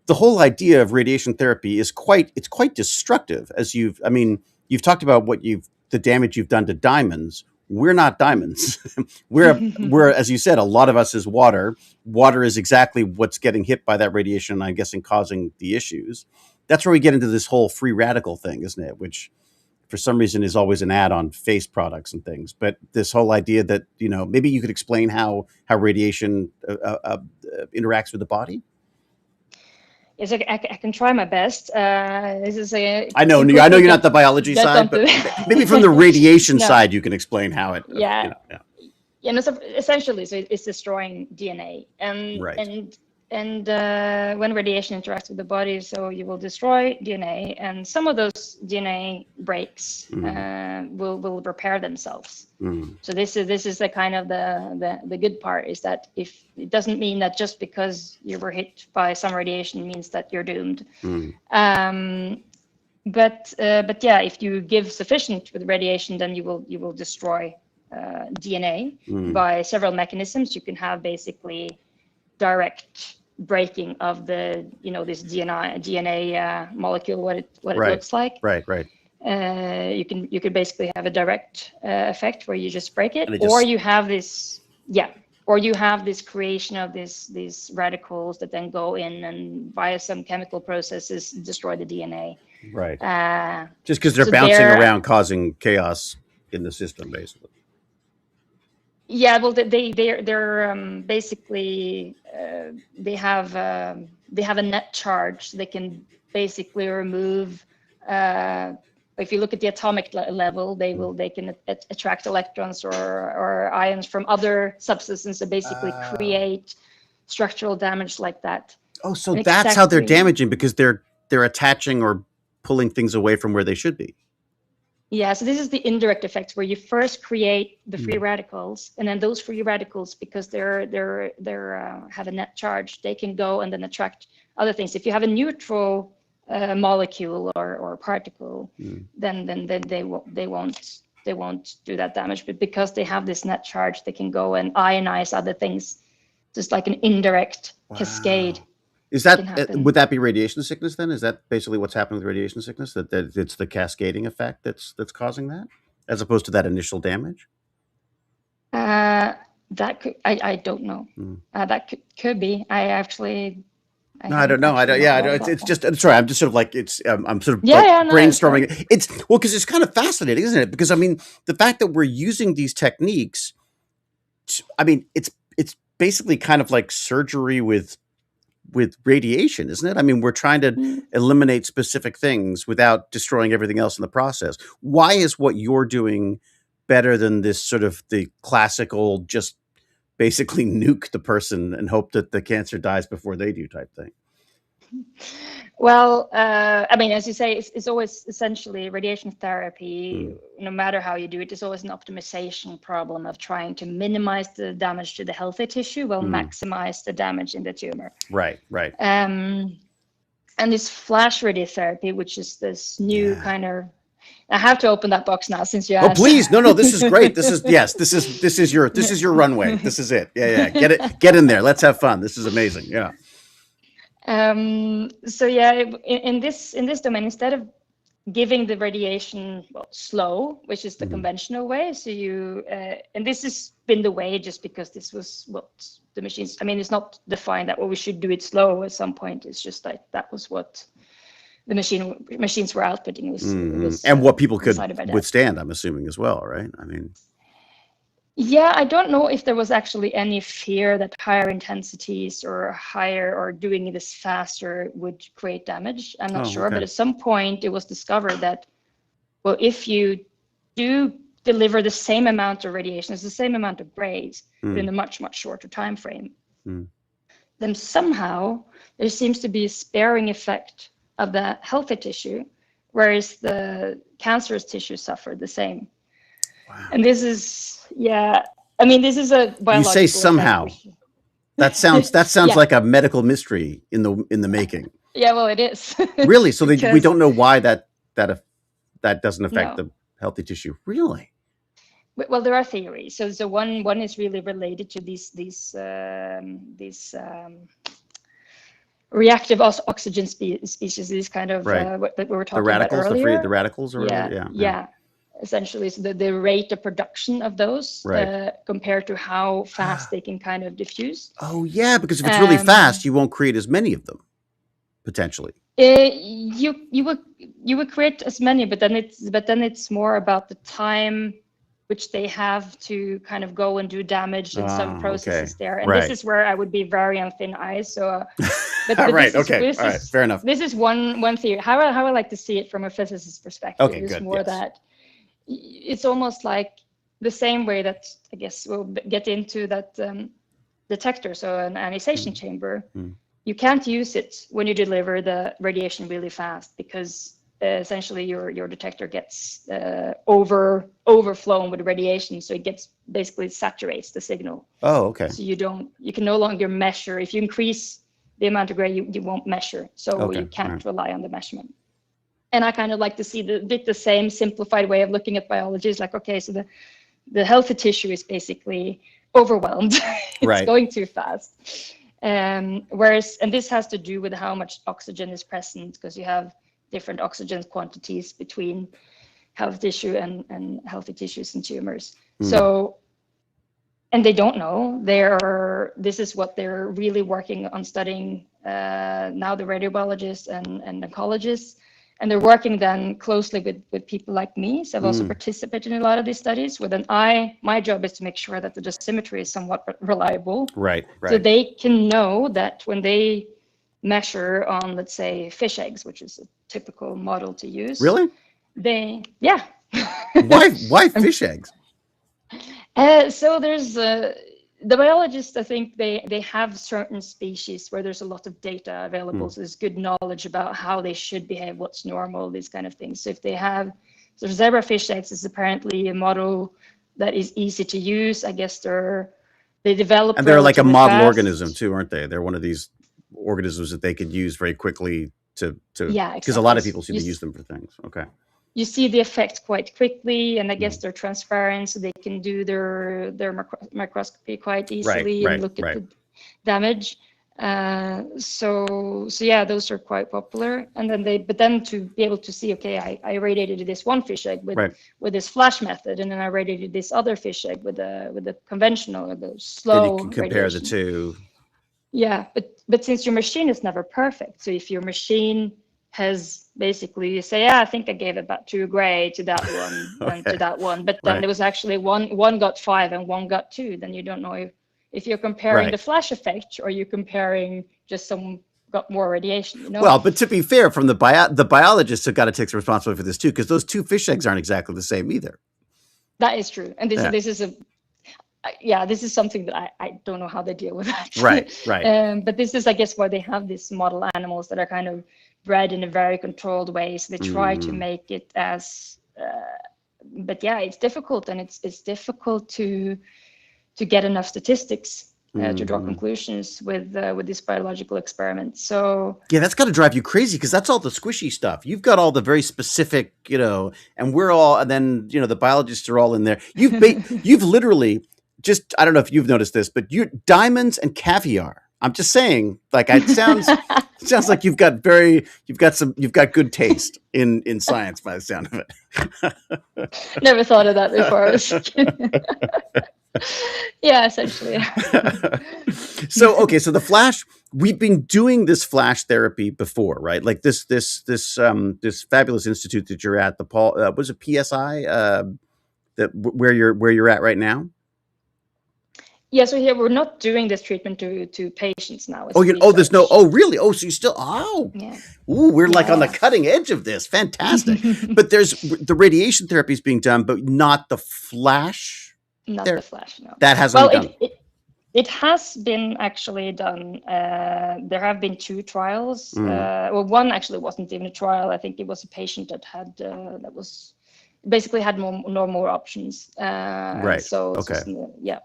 the whole idea of radiation therapy is quite destructive, as you've talked about the the damage you've done to diamonds. We're not diamonds. we're as you said, a lot of us is water. Water is exactly what's getting hit by that radiation, I'm guessing, causing the issues. That's where we get into this whole free radical thing, isn't it? Which for some reason is always an ad on face products and things. But this whole idea that, maybe you could explain how radiation interacts with the body. Yes, I can try my best. This is I know you're not the biology side, but maybe from the radiation side, you can explain how it. Yeah. No, so essentially, so it's destroying DNA, and when radiation interacts with the body, so you will destroy DNA, and some of those DNA breaks will repair themselves. So this is the kind of the good part, is that if it doesn't mean that just because you were hit by some radiation means that you're doomed. But yeah, if you give sufficient with radiation, then you will destroy DNA by several mechanisms. You can have basically direct breaking of the this DNA molecule, what it looks like. Right. You could basically have a direct effect where you just break it, or you have this creation of these radicals that then go in and via some chemical processes destroy the DNA. Right. Just because they're bouncing around, causing chaos in the system, basically. Yeah, well, they're basically they have a net charge. They can basically remove. If you look at the atomic level, they can attract electrons or ions from other substances and basically create structural damage like that. Oh, so that's how they're damaging, because they're attaching or pulling things away from where they should be. Yeah, so this is the indirect effects, where you first create the free radicals, and then those free radicals, because they're have a net charge, they can go and then attract other things. If you have a neutral molecule or particle, then they won't do that damage. But because they have this net charge, they can go and ionize other things, just like an indirect cascade. Is that would that be radiation sickness then? Is that basically what's happening with radiation sickness? That it's the cascading effect that's causing that, as opposed to that initial damage? That could, I don't know. That could be. I don't know. It's just. Sorry, I'm just sort of like I'm sort of brainstorming. It's because it's kind of fascinating, isn't it? Because I mean, the fact that we're using these techniques, it's basically kind of like surgery with radiation, isn't it? I mean, we're trying to eliminate specific things without destroying everything else in the process. Why is what you're doing better than this sort of the classical, just basically nuke the person and hope that the cancer dies before they do type thing? Well, as you say, it's always essentially radiation therapy. No matter how you do it, it's always an optimization problem of trying to minimize the damage to the healthy tissue while maximize the damage in the tumor. Right. And this flash radiotherapy, which is this new kind of. I have to open that box now since you asked. Oh, please. No, this is great. This is your runway. This is it. Yeah. Get in there. Let's have fun. This is amazing. Yeah. So yeah, in this domain, instead of giving the radiation slow, which is the conventional way, so you and this has been the way just because this was what the machines. It's not defined that we should do it slow at some point. It's just like that was what the machines were outputting. Was and what people could withstand, I'm assuming, as well, right? Yeah, I don't know if there was actually any fear that higher intensities or doing this faster would create damage. I'm not sure, but at some point it was discovered that, if you do deliver the same amount of radiation, it's the same amount of rays, but in a much, much shorter time frame, then somehow there seems to be a sparing effect of the healthy tissue, whereas the cancerous tissue suffered the same. Wow. And this is, this is a biological. You say somehow. That sounds like a medical mystery in the making. Yeah, well, it is. Really? So we don't know why that doesn't affect the healthy tissue. Really? Well, there are theories. So one is really related to these reactive oxygen species. These kind of what we were talking about earlier. The radicals, or yeah. essentially, so the rate of production of those Right. compared to how fast they can kind of diffuse. Oh yeah, because if it's really fast, you won't create as many of them potentially. You would create as many, but then it's more about the time which they have to kind of go and do damage in some processes there. And this is where I would be very on thin ice. So, but right. this Okay. is, all right. Fair enough. This is one theory. How I like to see it from a physicist's perspective Okay. is Good. more that it's almost like the same way that I guess we'll get into that detector, so an ionization chamber. You can't use it when you deliver the radiation really fast because essentially your detector gets overflown with radiation, so it gets basically saturates the signal. Oh, okay. So you can no longer measure. If you increase the amount of gray, you won't measure, so you can't rely on the measurement. And I kind of like to see the same simplified way of looking at biology. Is like, okay, so the healthy tissue is basically overwhelmed. It's going too fast. Whereas, and this has to do with how much oxygen is present, because you have different oxygen quantities between healthy tissue and healthy tissues and tumors. So, and they don't know. This is what they're really working on studying now, the radiobiologists and oncologists. And they're working then closely with people like me. So I've also participated in a lot of these studies. My job is to make sure that the dosimetry is somewhat reliable. Right. So they can know that when they measure on, let's say, fish eggs, which is a typical model to use. Really? Why fish eggs? So there's the biologists, I think they have certain species where there's a lot of data available. So there's good knowledge about how they should behave, what's normal, these kind of things. So if they have, so zebrafish eggs is apparently a model that is easy to use. I guess they develop. And they're like a model fast. organism too, aren't they? They're one of these organisms that they could use very quickly to because a lot of people seem to use them for things. Okay. You see the effect quite quickly, and I guess they're transparent, so they can do their microscopy quite easily and look at the damage. So yeah, those are quite popular. And then to be able to see, okay, I irradiated this one fish egg with this flash method, and then I irradiated this other fish egg with the conventional or the slow. Then you can compare the two. Yeah, but since your machine is never perfect, so if your machine has basically, you say, I think I gave about 2 gray to that one and to that one, but then there was actually one got 5 and one got 2, then you don't know if you're comparing the flash effect or you're comparing just some got more radiation, you know? Well, but to be fair, from the biologists have got to take some responsibility for this too, because those 2 fish eggs aren't exactly the same either. That is true. And this is something that I don't know how they deal with that. Right. But this is, I guess, why they have these model animals that are kind of bred in a very controlled way. So they try to make it as, but yeah, it's difficult, and it's difficult to get enough statistics to draw conclusions with these biological experiments. So yeah, that's got to drive you crazy, because that's all the squishy stuff. You've got all the very specific, and then the biologists are all in there. You've literally just, I don't know if you've noticed this, but diamonds and caviar. I'm just saying, like, it sounds like you've got good taste in science by the sound of it. Never thought of that before. Yeah, essentially. So the flash, we've been doing this flash therapy before, right? Like this fabulous institute that you're at, was it PSI, where you're at right now? Yeah, so here we're not doing this treatment to patients now. There's no. Oh, really? Oh, so you still? Oh, yeah. Ooh, we're like on the cutting edge of this. Fantastic. But there's the radiation therapy is being done, but not the flash. Not the flash. No, that hasn't been done. It has been actually done. There have been 2 trials. Well, one actually wasn't even a trial. I think it was a patient that had that was basically had no more options. Right. So okay. Yeah.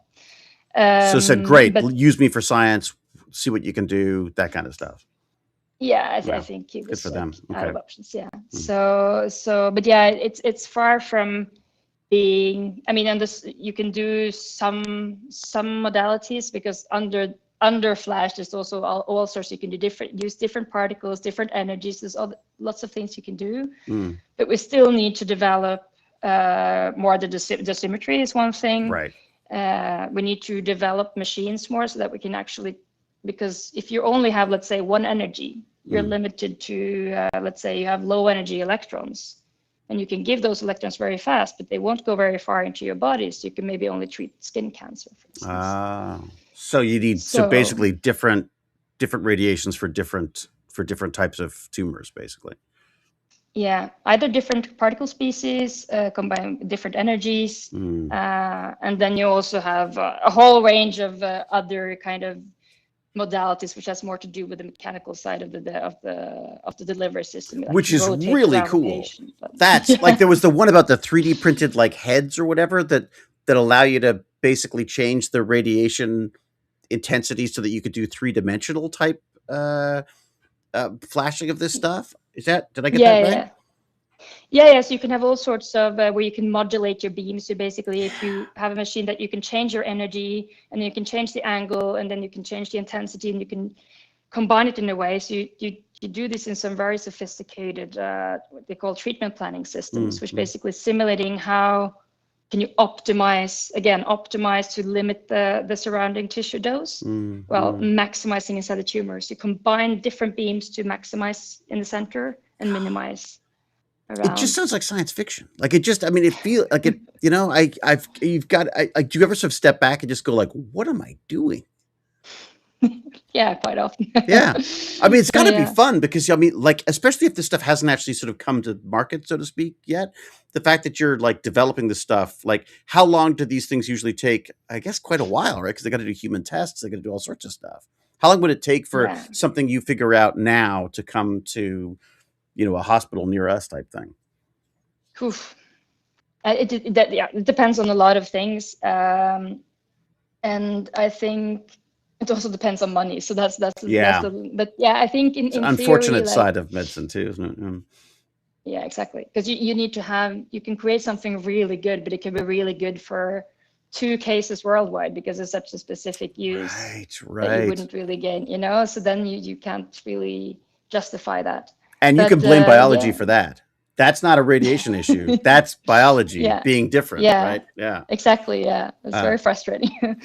So it said, great, use me for science, see what you can do, that kind of stuff. Yeah, I think it was good for them. Out of options. Yeah. So, but yeah, it's far from being. I mean, and this you can do some modalities, because under flash there's also all sorts. You can use different particles, different energies. There's lots of things you can do, but we still need to develop more the dosimetry is one thing. Right. We need to develop machines more so that we can actually, because if you only have, let's say, one energy, you're limited to, let's say you have low energy electrons, and you can give those electrons very fast, but they won't go very far into your body. So you can maybe only treat skin cancer, for instance. So you need so basically different radiations for different types of tumors, basically. Yeah, either different particle species, combine different energies, and then you also have a whole range of other kind of modalities, which has more to do with the mechanical side of the delivery system, like which is really cool. That's like, there was the one about the 3D printed like heads or whatever that allow you to basically change the radiation intensity so that you could do 3-dimensional type flashing of this stuff. Did I get that right? Yeah, so you can have all sorts of where you can modulate your beams. So basically, if you have a machine that you can change your energy, and you can change the angle, and then you can change the intensity, and you can combine it in a way. So you do this in some very sophisticated, what they call treatment planning systems, which basically simulating how can you optimize to limit the surrounding tissue dose, while maximizing inside the tumors. You combine different beams to maximize in the center and minimize around. It just sounds like science fiction. Like, it just, I mean, it feels like it, you know, do you ever sort of step back and just go like, what am I doing? Yeah, quite often. Yeah. I mean, it's got to be fun because, I mean, like, especially if this stuff hasn't actually sort of come to market, so to speak, yet. The fact that you're like developing this stuff, like, how long do these things usually take? I guess quite a while, right? Because they got to do human tests. They got to do all sorts of stuff. How long would it take for something you figure out now to come to, you know, a hospital near us type thing? Oof. It depends on a lot of things. And I think it also depends on money. So that's but yeah, I think in unfortunate theory, side of medicine too, isn't it? Yeah, exactly. Because you need to have, you can create something really good, but it can be really good for 2 cases worldwide because it's such a specific use that you wouldn't really gain, you know? So then you can't really justify that. And you can blame biology for that. That's not a radiation issue. That's biology being different, right? Yeah, exactly. Yeah, it's very frustrating.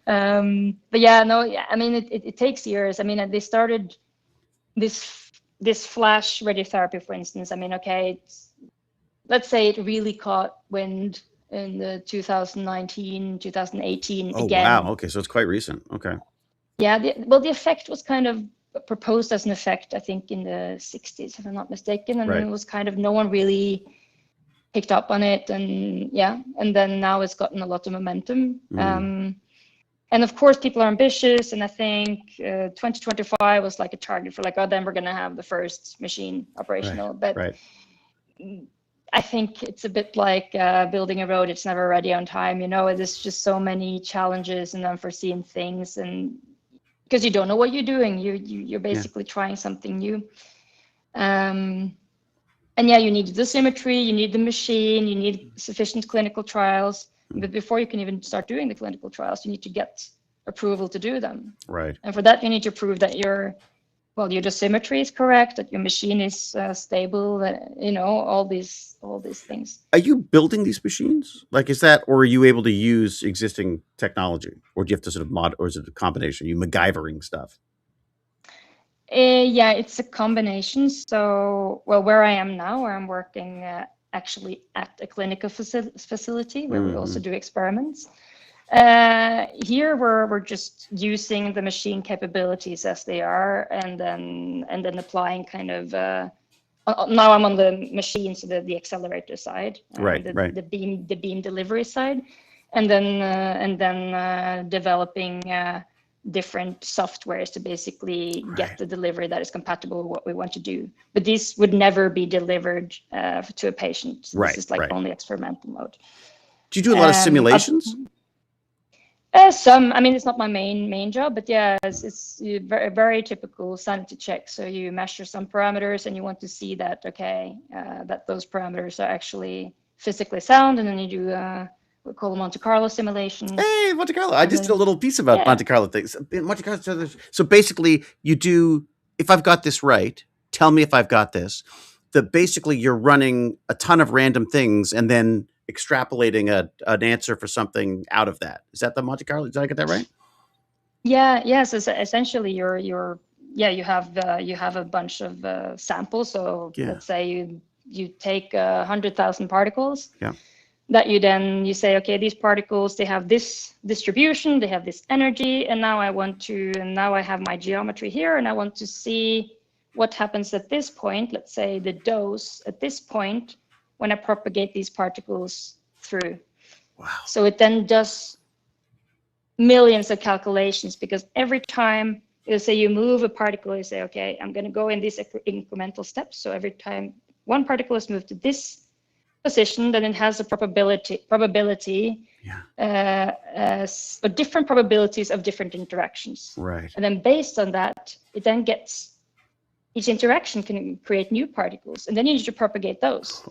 But yeah, no, yeah. I mean, it takes years. I mean, they started this flash radiotherapy, for instance. I mean, okay, let's say it really caught wind in the 2019, 2018 again. Wow. Okay, so it's quite recent. Okay. Yeah. The effect was kind of proposed as an effect, I think, in the 60s, if I'm not mistaken, and it was kind of, no one really picked up on it, and then now it's gotten a lot of momentum. And of course, people are ambitious, and I think 2025 was like a target for like, oh, then we're going to have the first machine operational. But I think it's a bit like building a road; it's never ready on time. You know, there's just so many challenges and unforeseen things, and because you don't know what you're doing, you're basically trying something new. And yeah, you need the symmetry, you need the machine, you need sufficient clinical trials. But before you can even start doing the clinical trials, you need to get approval to do them. Right. And for that, you need to prove that your dosimetry is correct, that your machine is stable, that, you know, all these things. Are you building these machines? Like, is that, or are you able to use existing technology, or do you have to sort of or is it a combination? Are you MacGyvering stuff? Yeah, it's a combination. So, well, where I am now, where I'm working actually at a clinical facility where we also do experiments. Here we're just using the machine capabilities as they are, and then applying kind of. Now I'm on the machine, so the accelerator side, the beam delivery side, and then developing different softwares to basically get the delivery that is compatible with what we want to do. But these would never be delivered to a patient. So this is like only experimental mode. Do you do a lot of simulations? Some. I mean, it's not my main job, but yeah, it's very, very typical sanity check. So you measure some parameters and you want to see that, that those parameters are actually physically sound, and then you do we call them Monte Carlo simulations. Hey, Monte Carlo. I just did a little piece about Monte Carlo things. Monte Carlo. So basically, you do, if I've got this right, tell me if I've got this. basically you're running a ton of random things and then extrapolating an answer for something out of that. Is that the Monte Carlo? Did I get that right? Yeah. So essentially, you have a bunch of samples. So Yeah. let's say you take 100,000 particles. Yeah. That you say, okay, these particles, they have this distribution, they have this energy, and now I have my geometry here, and I want to see what happens at this point. Let's say the dose at this point when I propagate these particles through. Wow. So it then does millions of calculations, because every time you say you move a particle, you say, okay, I'm going to go in these incremental steps. So every time one particle is moved to this position, then it has a probability, different probabilities of different interactions. Right. And then based on that, it then gets, each interaction can create new particles, and then you need to propagate those.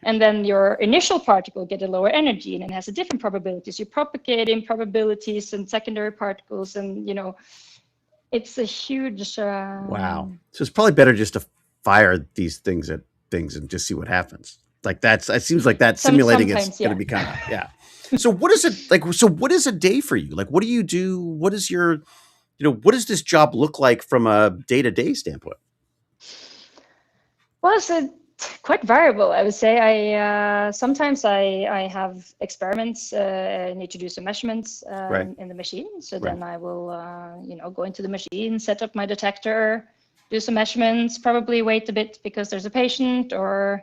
And then your initial particle get a lower energy, and it has a different probability. So you propagate in probabilities and secondary particles, and it's a huge. Wow. So it's probably better just to fire these things at things and just see what happens. Like it seems like that simulating it's going to be kind of, yeah. So what is it like? So what is a day for you? Like, what do you do? What is your, what does this job look like from a day-to-day standpoint? Well, it's quite variable, I would say. Sometimes I have experiments. I need to do some measurements in the machine. So then I will, go into the machine, set up my detector, do some measurements, probably wait a bit because there's a patient, or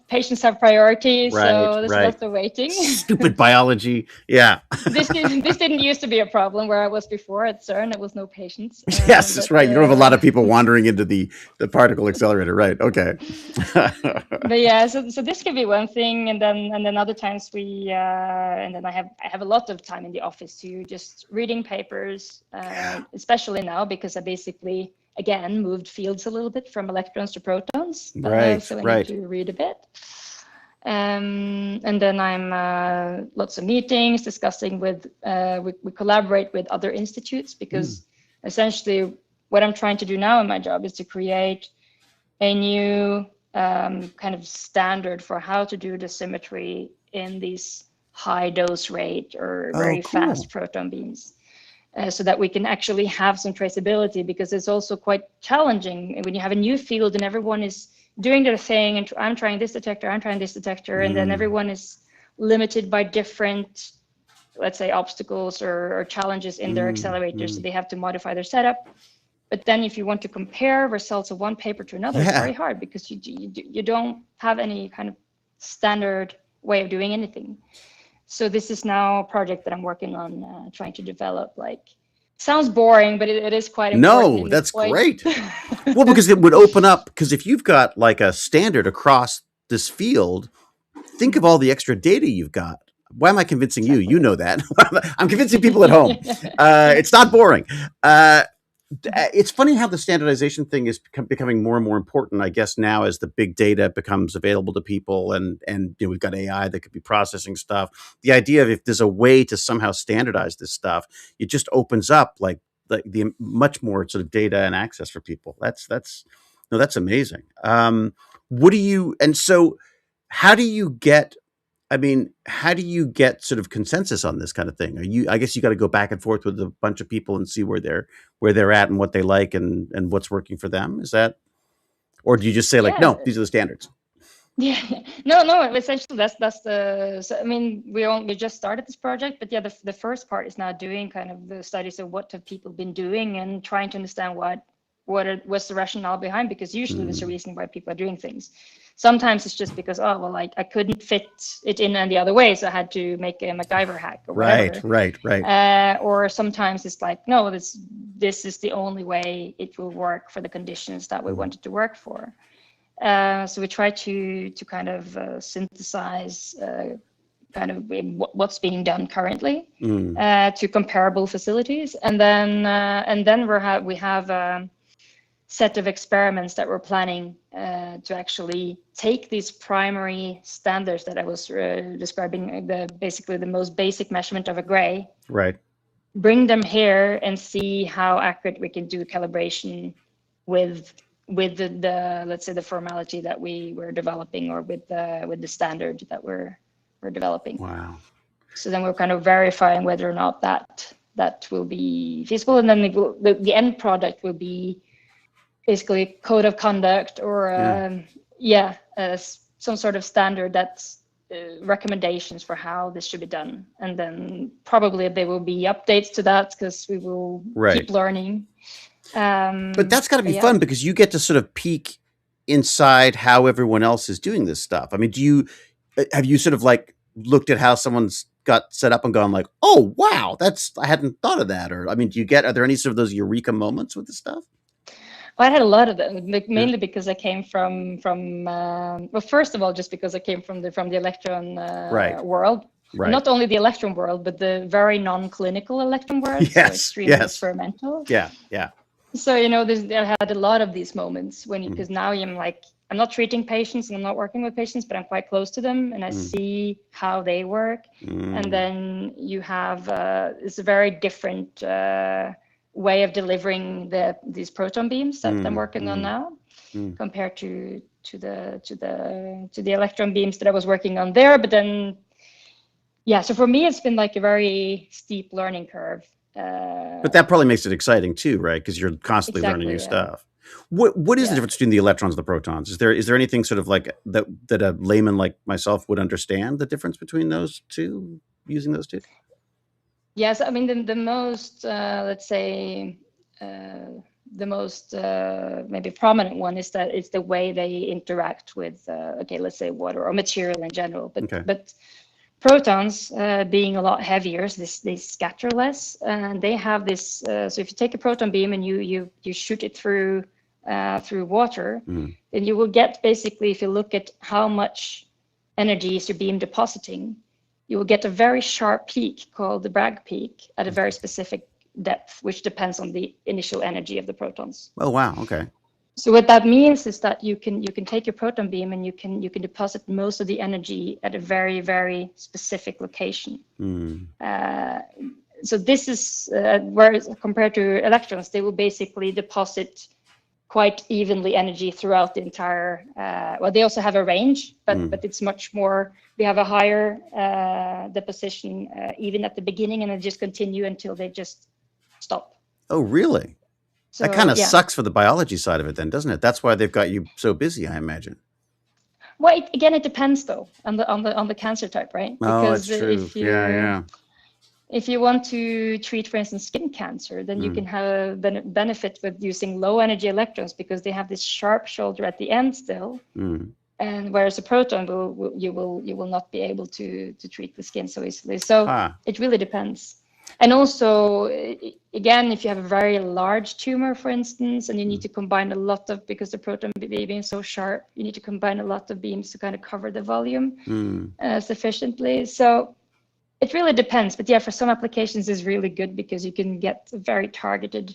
patients have priorities, so there's lots of waiting. Stupid biology. Yeah. This didn't used to be a problem where I was before at CERN. There was no patients. Yes, that's right. You don't have a lot of people wandering into the particle accelerator, right? Okay. But yeah, so this could be one thing, and then other times and then I have a lot of time in the office to just reading papers, especially now because I basically again moved fields a little bit from electrons to protons. So I need to read a bit. And then I'm lots of meetings discussing with we collaborate with other institutes, because essentially what I'm trying to do now in my job is to create a new kind of standard for how to do the symmetry in these high dose rate or very fast proton beams. So that we can actually have some traceability, because it's also quite challenging when you have a new field and everyone is doing their thing, and I'm trying this detector, and then everyone is limited by different, let's say, obstacles or challenges in their accelerators, so they have to modify their setup. But then if you want to compare results of one paper to another, it's very hard, because you don't have any kind of standard way of doing anything. So this is now a project that I'm working on, trying to develop. Like, sounds boring, but it is quite important. No, that's great. Well, because it would open up, because if you've got like a standard across this field, think of all the extra data you've got. Why am I convincing you? You know that. I'm convincing people at home. It's not boring. It's funny how the standardization thing is becoming more and more important, I guess, now as the big data becomes available to people, and we've got AI that could be processing stuff. The idea of if there's a way to somehow standardize this stuff, it just opens up like the much more sort of data and access for people. That's amazing. How do you get? I mean, how do you get sort of consensus on this kind of thing? I guess you got to go back and forth with a bunch of people and see where they're at and what they like and what's working for them. Is that, or do you just say like, no, these are the standards? Yeah, no. Essentially, that's the. So, I mean, we just started this project, but yeah, the first part is now doing kind of the studies of what have people been doing and trying to understand what's the rationale behind, because usually there's a reason why people are doing things. Sometimes it's just because, I couldn't fit it in any other way, so I had to make a MacGyver hack or whatever. Right. Or sometimes it's like, no, this is the only way it will work for the conditions that we want it to work for. So we try to kind of synthesize kind of what's being done currently to comparable facilities, and then we have a set of experiments that we're planning to actually take these primary standards that I was describing, basically the most basic measurement of a gray, bring them here and see how accurate we can do calibration with with the let's say the formality that we were developing, or with the standard that we're developing. Wow. So then we're kind of verifying whether or not that will be feasible, and then the end product will be basically code of conduct, or some sort of standard that's recommendations for how this should be done, and then probably there will be updates to that because we will keep learning. But that's got to be fun, because you get to sort of peek inside how everyone else is doing this stuff. I mean, have you sort of like looked at how someone's got set up and gone like, oh wow, I hadn't thought of that? Or I mean, are there any sort of those eureka moments with this stuff? Well, I had a lot of them, mainly because I came from well, first of all, just because I came from the electron world. Right. Not only the electron world, but the very non-clinical electron world. Yes. So extremely experimental. Yeah. Yeah. So, I had a lot of these moments because now I'm not treating patients and I'm not working with patients, but I'm quite close to them and I see how they work. And then you have it's a very different way of delivering these proton beams that I'm working on now, compared to the electron beams that I was working on there. But then, so for me, it's been like a very steep learning curve. But that probably makes it exciting too, right? Because you're constantly learning new stuff. What is the difference between the electrons and the protons? Is there anything sort of like that a layman like myself would understand the difference between those two, using those two? Yes, I mean the most let's say the most maybe prominent one is that it's the way they interact with let's say water or material in general. But protons, being a lot heavier, so they scatter less, and they have this. So if you take a proton beam and you shoot it through water, then you will get, basically, if you look at how much energy is your beam depositing, you will get a very sharp peak called the Bragg peak at a very specific depth, which depends on the initial energy of the protons. Oh wow! Okay. So what that means is that you can take your proton beam and you can deposit most of the energy at a very, very specific location. So this is whereas compared to electrons, they will basically deposit quite evenly energy throughout the entire. Well, they also have a range, but it's much more. They have a higher deposition even at the beginning, and they just continue until they just stop. Oh, really? So, that kind of sucks for the biology side of it, then, doesn't it? That's why they've got you so busy, I imagine. Well, it depends though on the cancer type, right? Because that's true. If you want to treat, for instance, skin cancer, then you can have a benefit with using low energy electrons, because they have this sharp shoulder at the end still. And whereas a proton you will not be able to treat the skin so easily. So it really depends. And also, again, if you have a very large tumor, for instance, and you need to combine a lot of, because the proton beam is so sharp, you need to combine a lot of beams to kind of cover the volume sufficiently. So it really depends. But for some applications, it's really good because you can get a very targeted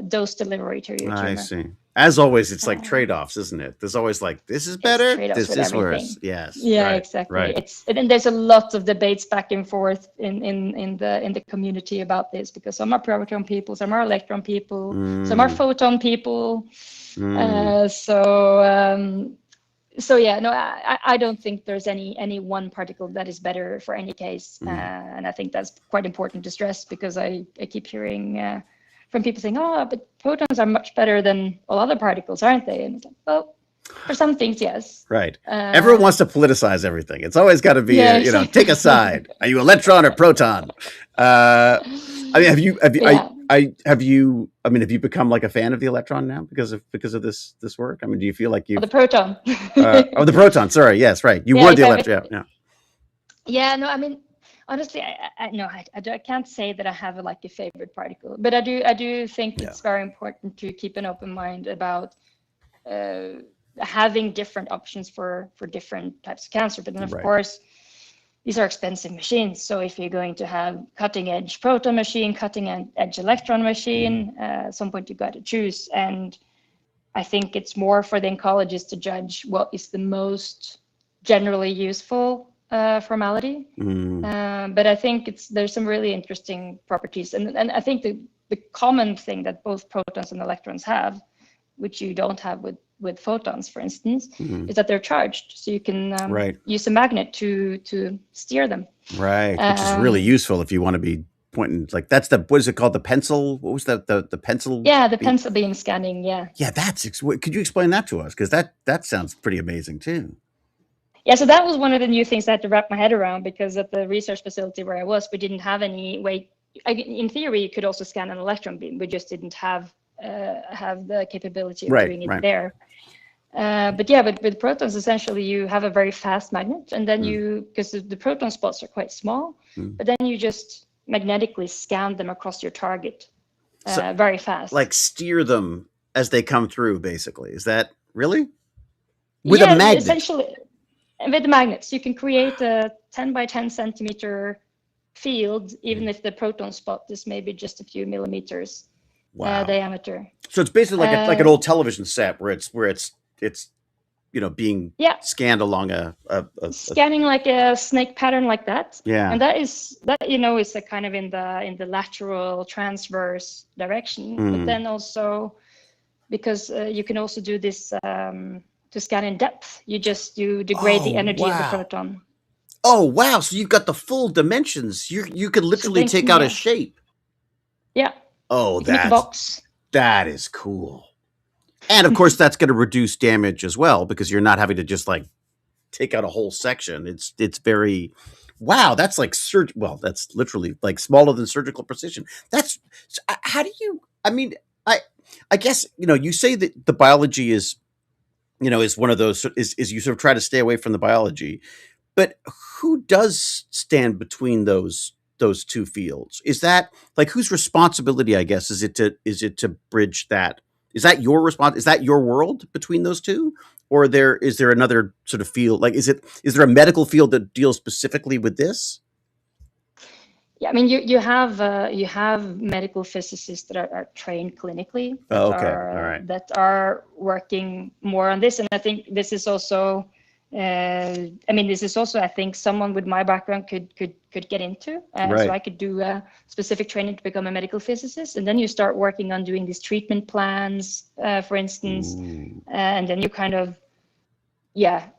dose delivery to your tumor. I see. As always, it's like trade-offs, isn't it? There's always like, this is better, this is worse. Yes. Yeah, exactly. Right. And there's a lot of debates back and forth in the community about this, because some are proton people, some are electron people, some are photon people. I don't think there's any one particle that is better for any case. And I think that's quite important to stress, because I keep hearing from people saying, but protons are much better than all other particles, aren't they? And it's like, well, for some things, yes. Right. Everyone wants to politicize everything. It's always got to be, take a side. Are you electron or proton? I mean, have you become like a fan of the electron now because of this work? I mean, do you feel like you? The proton. The proton. Sorry. Yes. Right. You were the electron. Yeah. No. I mean, honestly, I can't say that I have a favorite particle, but I do think it's very important to keep an open mind about having different options for different types of cancer. But then, of course, these are expensive machines. So if you're going to have cutting edge proton machine, cutting edge electron machine, at some point you got to choose. And I think it's more for the oncologist to judge what is the most generally useful formality. But I think there's some really interesting properties. And I think the common thing that both protons and electrons have which you don't have with photons, for instance, Mhm. is that they're charged, so you can Right. use a magnet to steer them. Right. Which is really useful if you want to be pointing, like that's the, what is it called? The pencil? What was that? The pencil? Yeah, the pencil beam scanning. Yeah. Yeah, could you explain that to us? Because that sounds pretty amazing too. Yeah, so that was one of the new things I had to wrap my head around, because at the research facility where I was, we didn't have any way. In theory, you could also scan an electron beam. We just didn't have the capability of doing it there. But yeah, but with protons, essentially, you have a very fast magnet, and then because the proton spots are quite small, but then you just magnetically scan them across your target very fast. Like steer them as they come through, basically. Is that really? With a magnet? Essentially. With the magnets, you can create a 10 by 10 centimeter field, even if the proton spot is maybe just a few millimeters diameter. So it's basically like an old television set where it's being scanned along a scanning like a snake pattern like that. Yeah. And that is a kind of in the lateral transverse direction. But then also, because you can also do this to scan in depth, you degrade the energy of the proton. Oh wow! So you've got the full dimensions. You could literally take out a shape. Yeah. Oh, that is cool. And of course, that's going to reduce damage as well, because you're not having to just like take out a whole section. It's very wow. That's like that's literally like smaller than surgical precision. How do you? I mean, I guess you say that the biology is one of those is you sort of try to stay away from the biology, but who does stand between those two fields? Is that like whose responsibility? I guess is it to bridge that? Is that your response? Is that your world between those two, or is there another sort of field? Like, is there a medical field that deals specifically with this? Yeah, I mean, you have medical physicists that are trained clinically that are working more on this, and I think this is also, I think someone with my background could get into. So I could do a specific training to become a medical physicist, and then you start working on doing these treatment plans, for instance, and then you kind of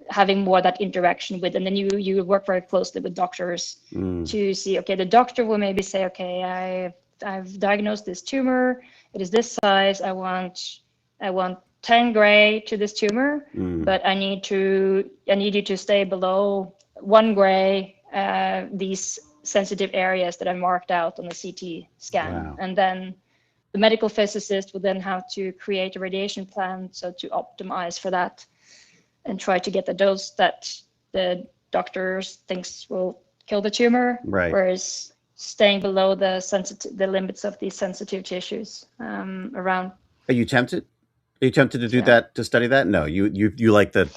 having more that interaction with, and then you work very closely with doctors to see, okay, the doctor will maybe say, okay, I've diagnosed this tumor, it is this size, I want 10 gray to this tumor, but I need you to stay below 1 gray, these sensitive areas that I've marked out on the CT scan. And then the medical physicist would then have to create a radiation plan, so to optimize for that and try to get the dose that the doctors thinks will kill the tumor, whereas staying below the limits of these sensitive tissues around. Are you tempted? Are you tempted to do that, to study that? No, you like the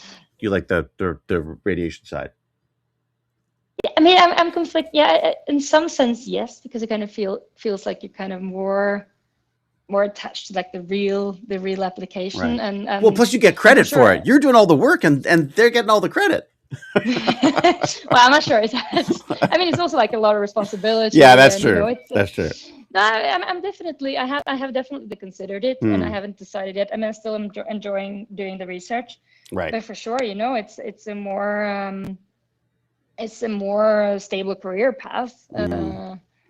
radiation side. Yeah, I mean, I'm conflicted. Yeah, in some sense, yes, because it kind of feels like you're kind of more attached to like the real application. And well, plus you get credit for it. You're doing all the work, and they're getting all the credit. Well, I'm not sure. I mean, it's also like a lot of responsibility. Yeah, that's true. That's true. No, I'm definitely. I have definitely considered it, and I haven't decided yet. I mean, I still am enjoying doing the research. Right. But for sure, it's a more stable career path.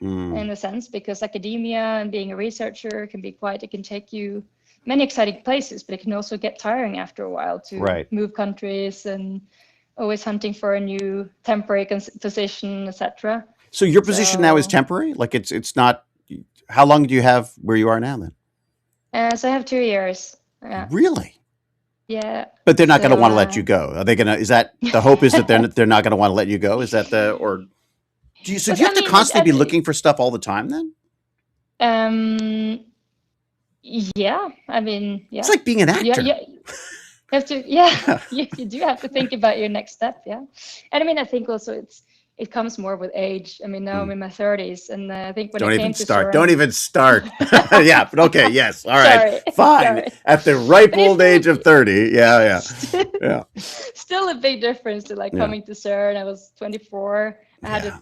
In a sense, because academia and being a researcher it can take you many exciting places, but it can also get tiring after a while to move countries and always hunting for a new temporary position, etc. So your position now is temporary? Like it's not. How long do you have where you are now then? So I have 2 years. Yeah. Really? Yeah. But they're not going to want to let you go. Are they going to? Is that the hope? Is that they're not going to want to let you go? Is that or? Do you have to constantly be looking for stuff all the time then? Yeah, I mean, yeah. It's like being an actor. Yeah. You have to, you do have to think about your next step, yeah. And I mean, I think also it comes more with age. I mean, now I'm in my 30s, and I think when Don't it even came to start. CERN, Don't even start. Yeah, but okay, yes, all right, fine. Sorry. At the ripe old age of 30, yeah. Still a big difference to like coming to CERN. I was 24. I had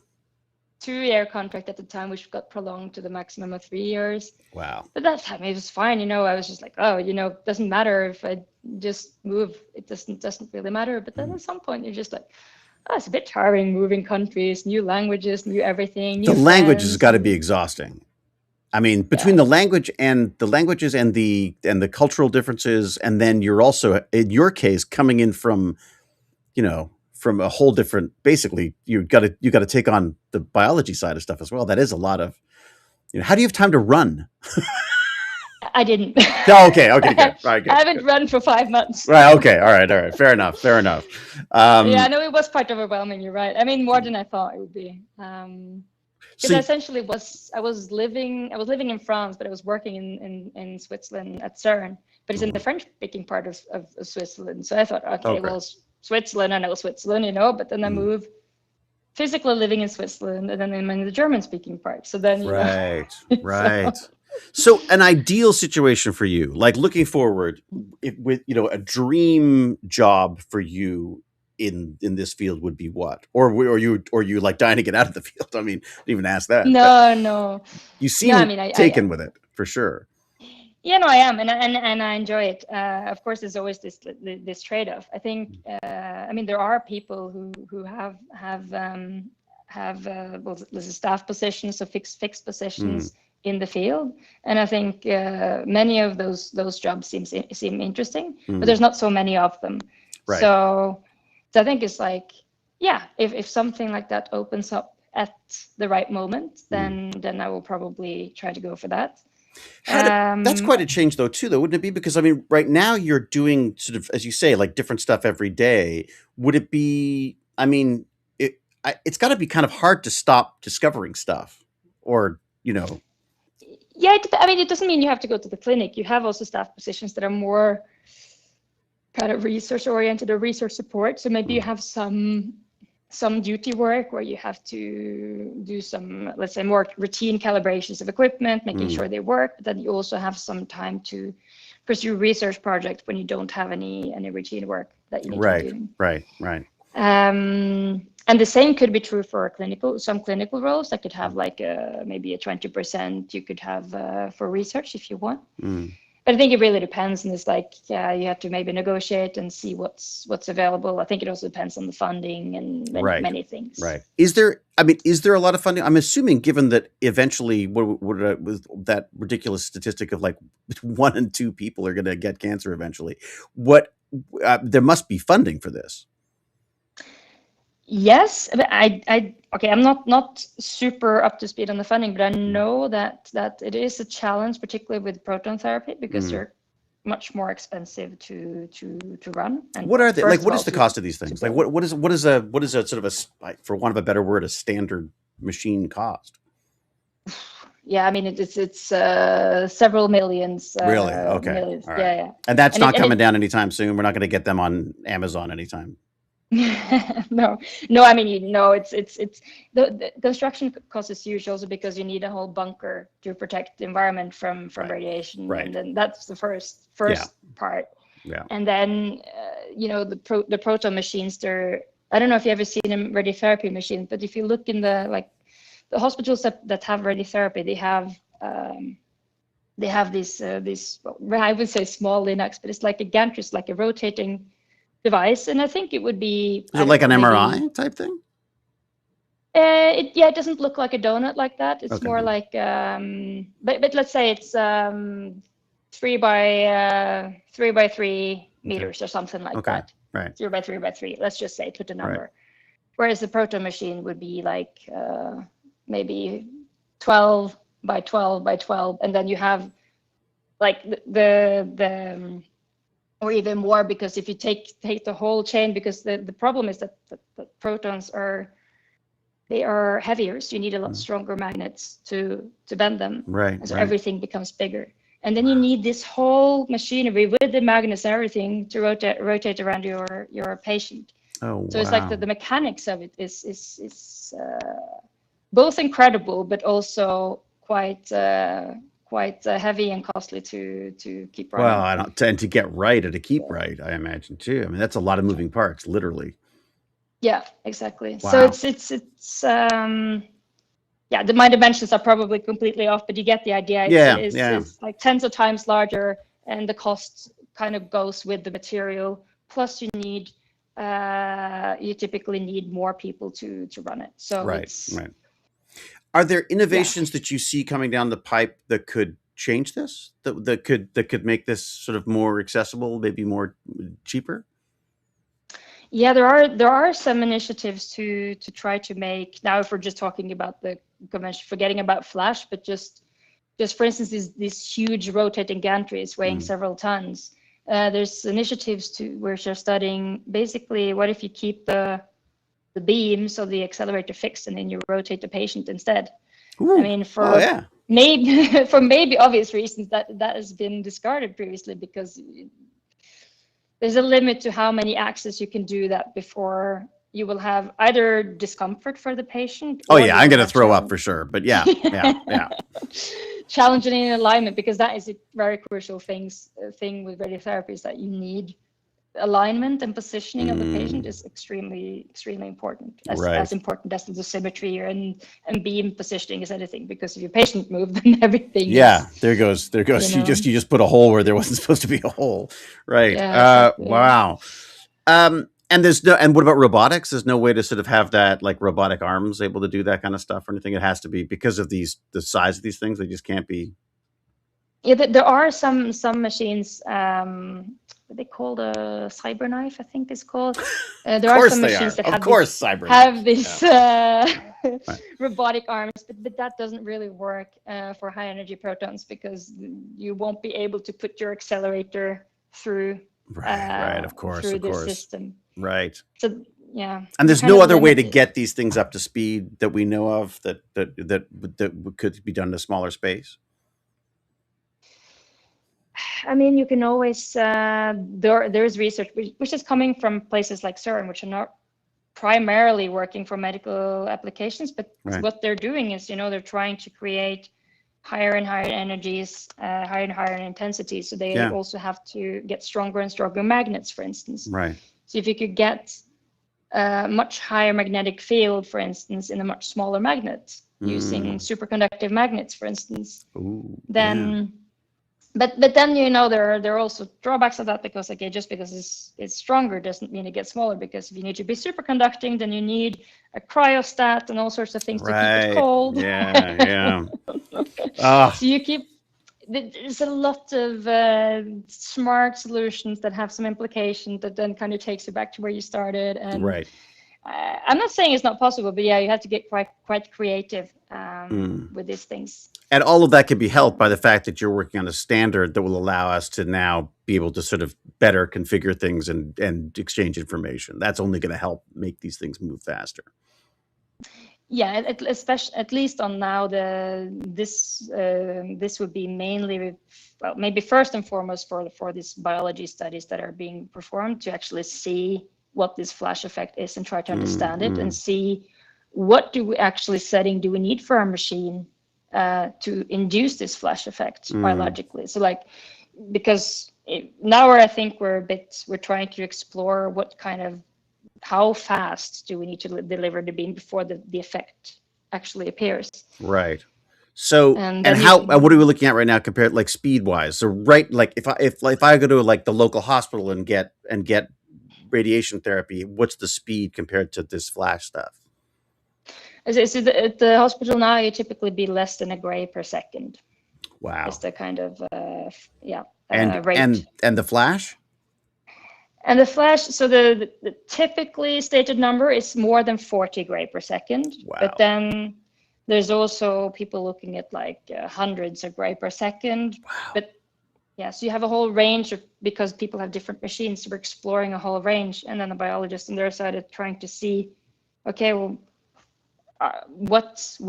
2-year contract at the time, which got prolonged to the maximum of 3 years. Wow. But that time it was fine, I was just like, oh, it doesn't matter if I just move, it doesn't really matter. But then at some point you're just like, oh, it's a bit tiring moving countries, new languages, new everything, The new language has friends. got to be exhausting. I mean, between the languages and the cultural differences, and then you're also, in your case, coming in from, from a whole different. Basically, you got to take on the biology side of stuff as well. That is a lot of. How do you have time to run? I didn't. Oh, okay, good. Right, good. I haven't run for 5 months. Right. Okay. All right. Fair enough. Yeah, no, it was quite overwhelming. You're right. I mean, more than I thought it would be. Because essentially I was living in France, but I was working in Switzerland at CERN, but it's in the French-speaking part of Switzerland. So I thought, okay, well, Switzerland, I know Switzerland, but then I moved physically living in Switzerland, and then I'm in the German-speaking part. So then, right. So an ideal situation for you, like looking forward, with a dream job for you in this field would be what? Or you like dying to get out of the field? I mean, I didn't even ask that. No. You seem taken with it for sure. Yeah, no, I am, and I enjoy it. Of course, there's always this trade-off. I think, I mean, there are people who have staff positions, so fixed positions in the field, and I think many of those jobs seem interesting, but there's not so many of them. Right. So I think it's like, yeah, if something like that opens up at the right moment, then I will probably try to go for that. That's quite a change though, wouldn't it be? Because I mean, right now you're doing sort of, as you say, like different stuff every day. Would it be, I mean, it's got to be kind of hard to stop discovering stuff, or, Yeah, I mean, it doesn't mean you have to go to the clinic. You have also staff positions that are more kind of research oriented or research support. So maybe you have some duty work where you have to do some, let's say, more routine calibrations of equipment, making sure they work. But then you also have some time to pursue research projects when you don't have any routine work that you need to be doing. Right. And the same could be true for some clinical roles. That could have like maybe a 20% you could have for research if you want. But I think it really depends, and it's like, yeah, you have to maybe negotiate and see what's available. I think it also depends on the funding and many things. Right. Is there a lot of funding? I'm assuming, given that eventually, with that ridiculous statistic of like 1 in 2 people are going to get cancer eventually, there must be funding for this. Yes, I'm not super up to speed on the funding, but I know that it is a challenge, particularly with proton therapy, because they're much more expensive to run. And what are they like? What is the cost of these things? Like, what is a sort of for want of a better word, a standard machine cost? Yeah, I mean, it's several millions. Really? Okay. Millions. All right. Yeah. And that's not coming down anytime soon. We're not going to get them on Amazon anytime. No. I mean, it's the construction cost is huge also because you need a whole bunker to protect the environment from radiation, and then that's the first part. Yeah. And then the proton machines, I don't know if you ever seen a radiotherapy machine, but if you look in the hospitals that have radiotherapy, they have these I would say small Linux, but it's like a gantry, it's like a rotating device, and I think it would be. Is it like an MRI type thing? It doesn't look like a donut like that. It's more like, but let's say it's 3 by 3 meters or something like that. Right. 3 by 3 by 3. Let's just say, put a number. Right. Whereas the proton machine would be like maybe 12 by 12 by 12, and then you have like the or even more, because if you take the whole chain, because the problem is that the protons are heavier, so you need a lot stronger magnets to bend them. Right. And so everything becomes bigger, and then you need this whole machinery with the magnets and everything to rotate around your patient. Oh, so it's like the mechanics of it is both incredible, but also quite heavy and costly to keep right. Well, I don't tend to get right or to keep right, I imagine too. I mean, that's a lot of moving parts, literally. Yeah, exactly. Wow. So it's my dimensions are probably completely off, but you get the idea. It's like tens of times larger, and the cost kind of goes with the material. Plus, you typically need more people to run it. So right. Are there innovations that you see coming down the pipe that could change this? That could make this sort of more accessible, maybe more cheaper? Yeah, there are some initiatives to try to make. Now, if we're just talking about the convention, forgetting about flash, but just for instance, these huge rotating gantries weighing several tons. There's initiatives where they're studying basically what if you keep the beams of the accelerator fixed and then you rotate the patient instead. Ooh. I mean, maybe obvious reasons that has been discarded previously, because there's a limit to how many axes you can do that before you will have either discomfort for the patient. Oh yeah, I'm going to throw up for sure. But yeah. Challenging in alignment, because that is a very crucial thing with radiotherapy, is that you need alignment and positioning of the patient is extremely important, as important as the dosimetry and beam positioning is anything, because if your patient moves, then everything there goes you just put a hole where there wasn't supposed to be a hole, right? Exactly. Wow. And what about robotics? There's no way to sort of have that, like robotic arms able to do that kind of stuff or anything. It has to be, because of the size of these things, they just can't be. Yeah, there are some machines. They called a cyberknife, I think it's called. There are some machines that have these robotic arms, but that doesn't really work for high energy protons, because you won't be able to put your accelerator through this system. Right. So yeah. And there's no other way to get these things up to speed that we know of that could be done in a smaller space. I mean, you can always, there's research which is coming from places like CERN, which are not primarily working for medical applications, but what they're doing is, they're trying to create higher and higher energies, higher and higher intensities. So they also have to get stronger and stronger magnets, for instance. Right. So if you could get a much higher magnetic field, for instance, in a much smaller magnet, using superconductive magnets, for instance, then... But then there are also drawbacks of that, because just because it's stronger doesn't mean it gets smaller, because if you need to be superconducting, then you need a cryostat and all sorts of things to keep it cold. So there's a lot of smart solutions that have some implication that then kind of takes you back to where you started. And I'm not saying it's not possible, but you have to get quite creative with these things. And all of that can be helped by the fact that you're working on a standard that will allow us to now be able to sort of better configure things and exchange information. That's only going to help make these things move faster. Yeah, especially at least on now, this would be mainly, well, maybe first and foremost for these biology studies that are being performed, to actually see what this flash effect is and try to understand it and see what setting do we need for our machine to induce this flash effect biologically. So because now I think we're trying to explore how fast do we need to deliver the beam before the effect actually appears. Right. So and what are we looking at right now compared speed wise? So if I go to the local hospital and get radiation therapy, what's the speed compared to this flash stuff? So at the hospital now, you typically be less than a gray per second. Wow. It's the kind of rate. And the flash? And the flash, so the typically stated number is more than 40 gray per second. Wow. But then there's also people looking at hundreds of gray per second. Wow. But so you have a whole range because people have different machines. So we're exploring a whole range, and then the biologist on their side are trying to see, okay, well, what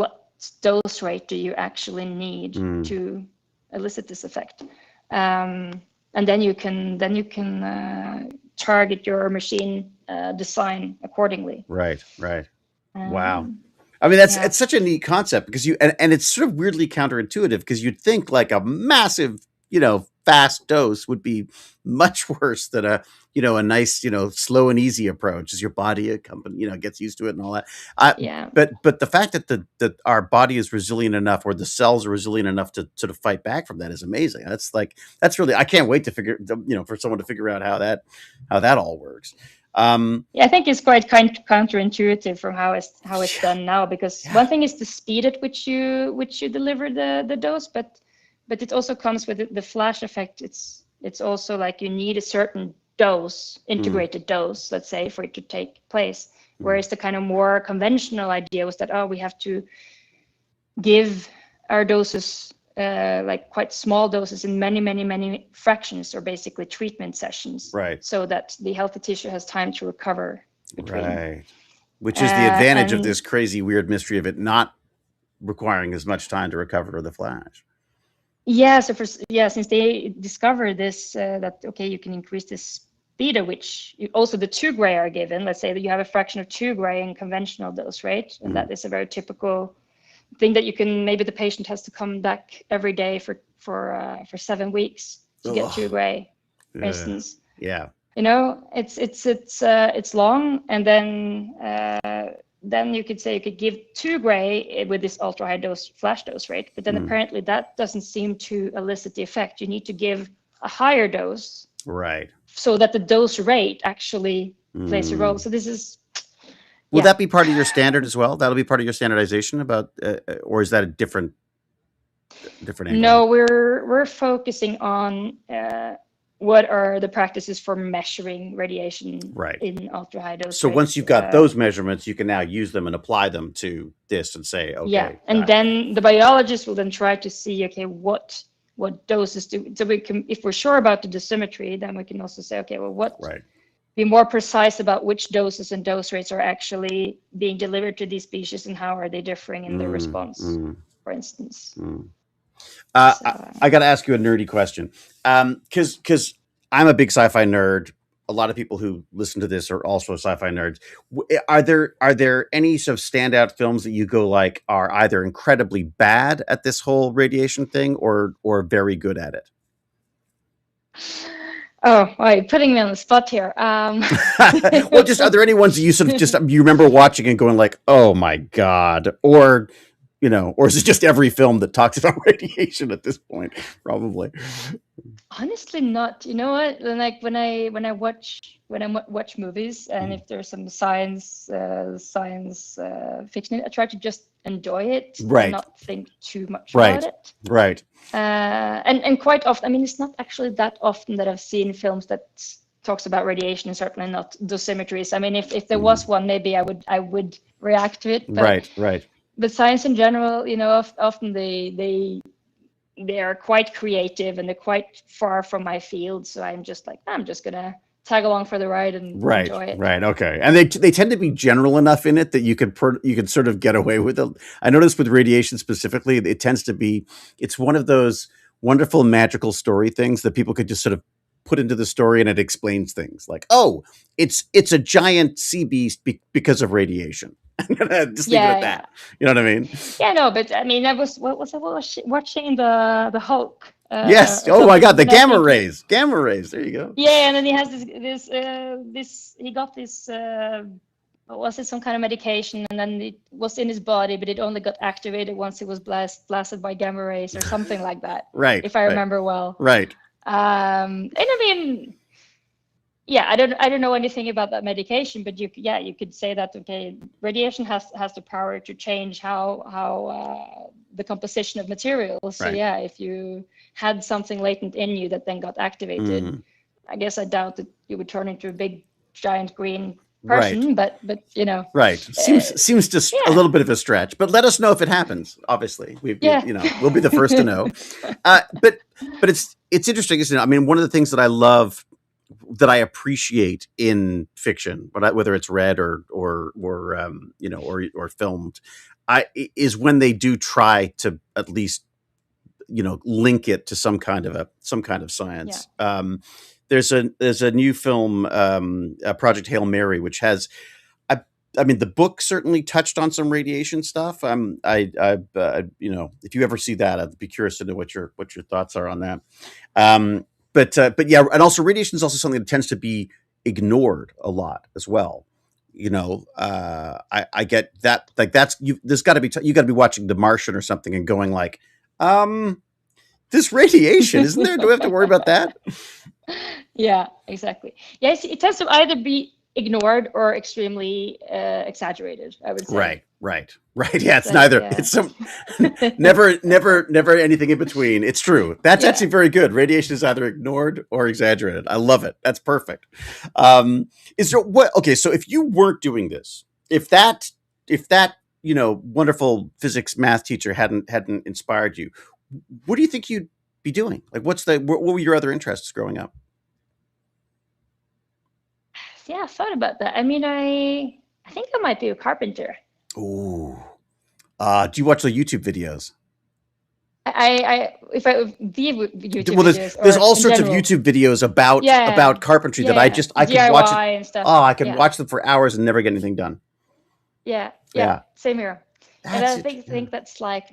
dose rate do you actually need to elicit this effect? And then you can target your machine design accordingly. Right. Wow. I mean, it's such a neat concept, because and it's sort of weirdly counterintuitive, because you'd think a massive, fast dose would be much worse than a nice, slow and easy approach as your body gets used to it and all that. Yeah. But the fact that our body is resilient enough, or the cells are resilient enough to sort of fight back from that is amazing. That's really, I can't wait to for someone to figure out how that all works. Yeah, I think it's quite counterintuitive from how it's done now, because one thing is the speed at which you deliver the dose, but it also comes with the flash effect. It's also like you need a certain dose, integrated dose, let's say, for it to take place. Whereas the kind of more conventional idea was that, we have to give our doses like quite small doses in many fractions, or basically treatment sessions, right, so that the healthy tissue has time to recover between. Right. Which is the advantage of this crazy weird mystery of it not requiring as much time to recover the flash. Yeah, so since they discovered this, that okay, you can increase the speed at which also the 2 gray are given. Let's say that you have a fraction of 2 gray in conventional dose, right? And that is a very typical thing that maybe the patient has to come back every day for 7 weeks to get 2 gray, for instance. Yeah. It's long, and then you could say you could give 2 gray with this ultra high dose flash dose rate, but then apparently that doesn't seem to elicit the effect. You need to give a higher dose, right, so that the dose rate actually plays a role. So this is. Will that be part of your standard as well? That'll be part of your standardization about, or is that a different angle? No, we're focusing on what are the practices for measuring radiation in ultra high dose. So once you've got those measurements, you can now use them and apply them to this and say, okay. And then the biologist will then try to see, okay, what doses do. So we can, if we're sure about the dosimetry, then we can also say, okay, well, be more precise about which doses and dose rates are actually being delivered to these species, and how are they differing in their response, for instance. I got to ask you a nerdy question, because I'm a big sci-fi nerd. A lot of people who listen to this are also sci-fi nerds. Are there any sort of standout films that you go like are either incredibly bad at this whole radiation thing, or very good at it? Oh, you're putting me on the spot here. Well, just, are there any ones that you sort of just you remember watching and going like, oh my God, or is it just every film that talks about radiation at this point? Probably. Honestly, not. You know what? Like when I watch movies, and if there's some science fiction, I try to just enjoy it, and not think too much about it. Right. And quite often, I mean, it's not actually that often that I've seen films that talks about radiation, and certainly not dosimetries. I mean, if there was one, maybe I would react to it. But, right. But science in general, often they are quite creative, and they're quite far from my field. So I'm just like, I'm just gonna tag along for the ride and enjoy it. Right. Okay. And they tend to be general enough in it that you can sort of get away with it. I noticed with radiation specifically, it tends to be, it's one of those wonderful magical story things that people could just sort of put into the story, and it explains things like, oh, it's a giant sea beast because of radiation. Just leave it at that. You know what I mean? Yeah, no, but I mean, I was watching the Hulk. Yes. Oh my God, the gamma rays. Gamma rays. There you go. Yeah, and then he has this. He got this. Was it some kind of medication, and then it was in his body, but it only got activated once it was blasted by gamma rays or something like that. Right. If I remember well. Right. And I mean, yeah, I don't know anything about that medication, but you could say that, okay, radiation has the power to change how the composition of materials. So yeah, if you had something latent in you that then got activated, I guess I doubt that you would turn into a big giant green person, but right. Seems just a little bit of a stretch, but let us know if it happens. Obviously, we'll be the first to know. But it's interesting, isn't it? I mean, one of the things that I love, that I appreciate in fiction, but whether it's read or filmed, is when they do try to at least link it to some kind of science. Yeah. There's a new film, Project Hail Mary, which has, I mean, the book certainly touched on some radiation stuff. If you ever see that, I'd be curious to know what your thoughts are on that. Um, but yeah, and also radiation is also something that tends to be ignored a lot as well. I get that. Like that's you. There's got to be you got to be watching The Martian or something and going like, um, this radiation, isn't there? Do we have to worry about that? Yeah, exactly. Yes, it tends to either be ignored or extremely exaggerated, I would say. Right. Yeah, It's it's like, neither. It's some never anything in between. It's true. That's yeah. actually very good. Radiation is either ignored or exaggerated. I love it. That's perfect. Is there what? Okay, so if you weren't doing this, if that wonderful physics math teacher hadn't inspired you, what do you think you'd be doing? Like, what were your other interests growing up? Yeah, I thought about that. I mean, I think I might be a carpenter. Ooh. Do you watch the YouTube videos? If I view YouTube Well, videos there's or all in sorts of general, YouTube videos yeah, about carpentry that yeah, I could watch it. DIY and stuff. Oh, I could Yeah, watch them for hours and never get anything done. yeah, Yeah, same here. And that's I it. Yeah. think that's like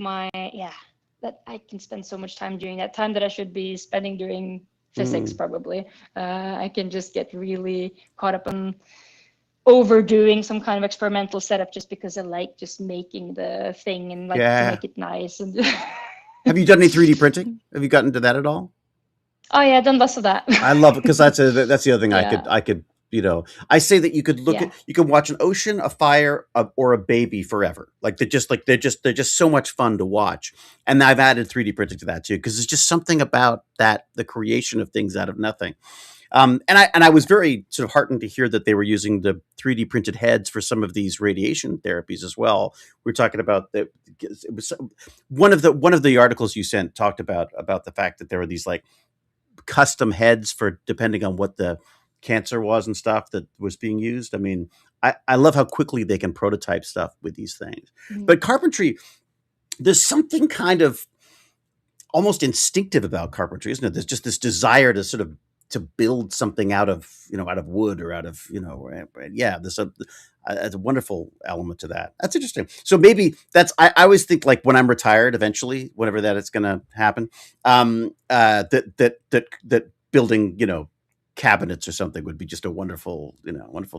that I can spend so much time doing that time that I should be spending doing physics Mm, probably. I can just get really caught up on overdoing some kind of experimental setup just because I like just making the thing and like to yeah. make it nice and Have you done any 3D printing? Have you gotten into that at all? oh yeah, done lots of that. I love it because that's the other thing Yeah, I could I say that yeah. you can watch an ocean, a fire, or a baby forever. Like they're just so much fun to watch. And I've added 3D printing to that too because it's just something about that the creation of things out of nothing. And I was very sort of heartened to hear that they were using the 3D printed heads for some of these radiation therapies as well. We are talking about that. It was one of the articles you sent talked about the fact that there were these like custom heads for depending on what the cancer was and stuff that was being used. I mean, I love how quickly they can prototype stuff with these things. Mhm. But carpentry, there's something kind of almost instinctive about carpentry, isn't it? There's just this desire to sort of to build something out of wood or out of yeah. There's a wonderful element to that. That's interesting. So maybe I always think like when I'm retired eventually, whenever that it's going to happen, that building cabinets or something would be just a wonderful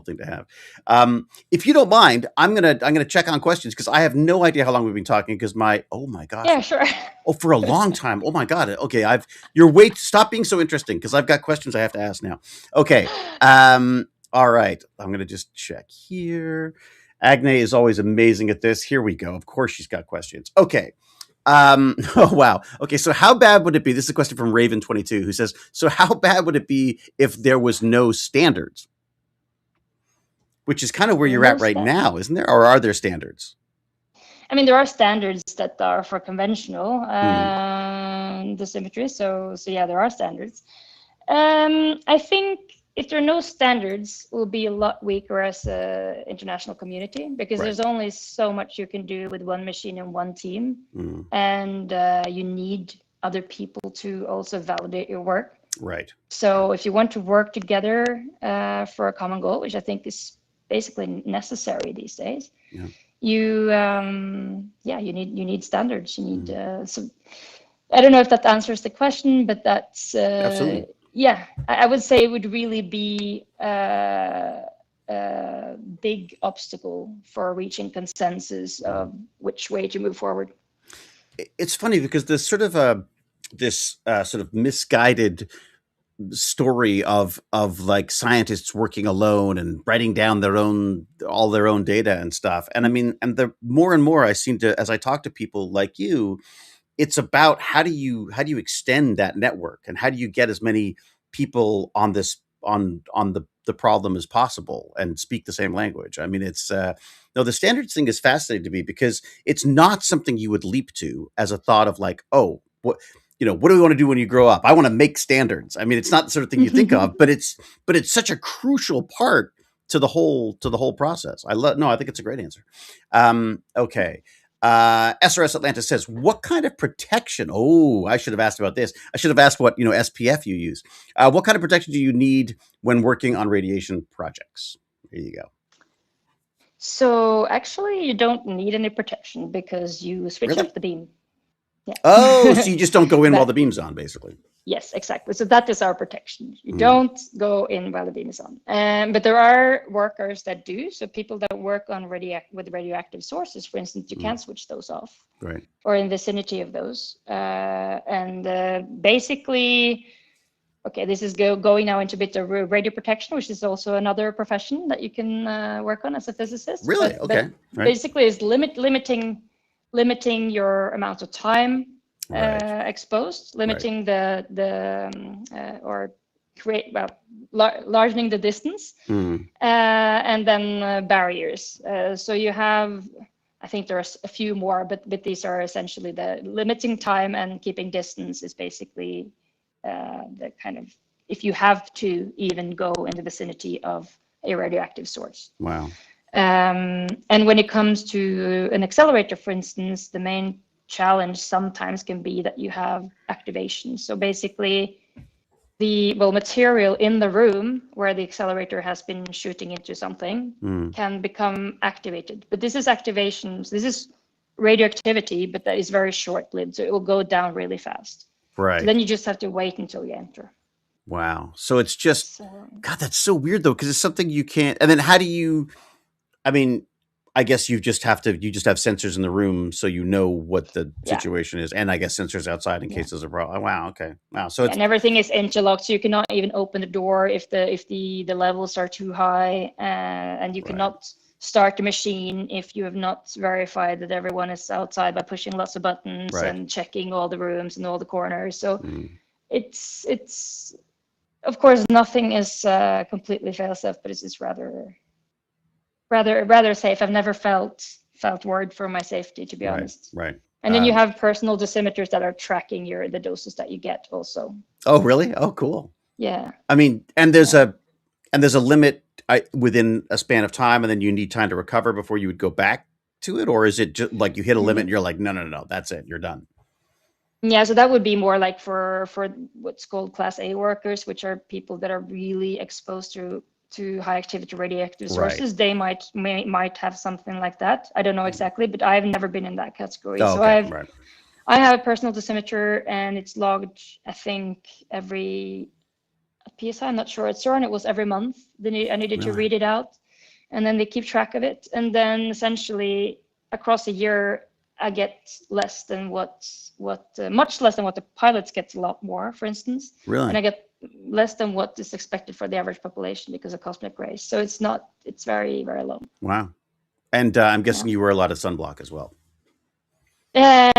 thing to have. If you don't mind, I'm gonna check on questions because I have no idea how long we've been talking. Because oh my gosh, Yeah, sure. oh, for a long time. Oh my god. Okay, stop being so interesting because I've got questions I have to ask now. Okay. All right. I'm gonna just check here. Agne is always amazing at this. Here we go. Of course she's got questions. Okay. Oh wow. Okay, so how bad would it be? This is a question from Raven22 who says, so how bad would it be if there was no standards? Which is kind of where you're No at right now, isn't there? Or are there standards? I mean, there are standards that are for conventional Hmm. dosimetry. So yeah, there are standards. I think if there are no standards, we'll be a lot weaker as an international community because Right. there's only so much you can do with one machine and one team, Hmm. and you need other people to also validate your work. Right. So if you want to work together for a common goal, which I think is basically necessary these days, Yeah. you need standards. You need Hmm. so I don't know if that answers the question, but that's Absolutely. yeah. I would say it would really be a big obstacle for reaching consensus of which way to move forward. It's funny because there's sort of this sort of misguided story of like scientists working alone and writing down all their own data and stuff. And I mean, and the more and more I seem to, as I talk to people like you, it's about how do you extend that network and how do you get as many people on this on the problem as possible and speak the same language. I mean, it's no, the standards thing is fascinating to me because it's not something you would leap to as a thought of like, oh, what do we want to do when you grow up? I want to make standards. I mean, it's not the sort of thing you think of, but it's such a crucial part to the whole process. I think it's a great answer. Okay. SRS Atlanta says, what kind of protection? Oh, I should have asked about this. I should have asked what SPF you use. What kind of protection do you need when working on radiation projects? There you go. So actually, you don't need any protection because you switch Really? off the beam. Yeah. Oh, so you just don't go in while But the beam's on, basically. yes, exactly. So that is our protection. You Mm. don't go in while the beam is on. But there are workers that do. So people that work on with radioactive sources, for instance, you can switch those off, Right. or in the vicinity of those. Basically, okay, this is going now into a bit of radio protection, which is also another profession that you can work on as a physicist. Really? But Okay. Right. basically, is limiting your amount of time Right. exposed, limiting or create largening the distance, Mm. and then barriers. So you have, I think there's a few more, but these are essentially the limiting time and keeping distance is basically the kind of, if you have to even go in the vicinity of a radioactive source. Wow. And when it comes to an accelerator, for instance, the main challenge sometimes can be that you have activation. So basically, the material in the room where the accelerator has been shooting into something can become activated. But this is activation. So this is radioactivity, but that is very short-lived. So it will go down really fast. Right. So then you just have to wait until you enter. Wow. So it's just, God, that's so weird though, because it's something you can't. And then how do you? I mean, I guess you just have sensors in the room so you know what the situation is, and I guess sensors outside in case there's a problem. Oh, wow. Okay. Wow. So it's, and everything is interlocked, so you cannot even open the door if the levels are too high, and you cannot start the machine if you have not verified that everyone is outside by pushing lots of buttons and checking all the rooms and all the corners. So it's of course nothing is completely fail-safe, but it's just rather safe. I've never felt worried for my safety, to be honest. Right. And then you have personal dosimeters that are tracking the doses that you get also. Oh, really? Oh, cool. Yeah. I mean, and there's a limit within a span of time, and then you need time to recover before you would go back to it, or is it just like you hit a limit and you're like, no, that's it, you're done? Yeah, so that would be more like for what's called Class A workers, which are people that are really exposed to high activity radioactive sources. They might have something like that. I don't know exactly, but I've never been in that category. Oh, so okay. I have a personal dosimeter, and it's logged, I think, every PSI, I'm not sure. At CERN, it was every month. Then I needed to read it out, and then they keep track of it. And then essentially across a year, I get less than much less than what the pilots get, a lot more, for instance. Really? And I get less than what is expected for the average population because of cosmic rays. So it's very, very low. Wow. And I'm guessing you wear a lot of sunblock as well. No,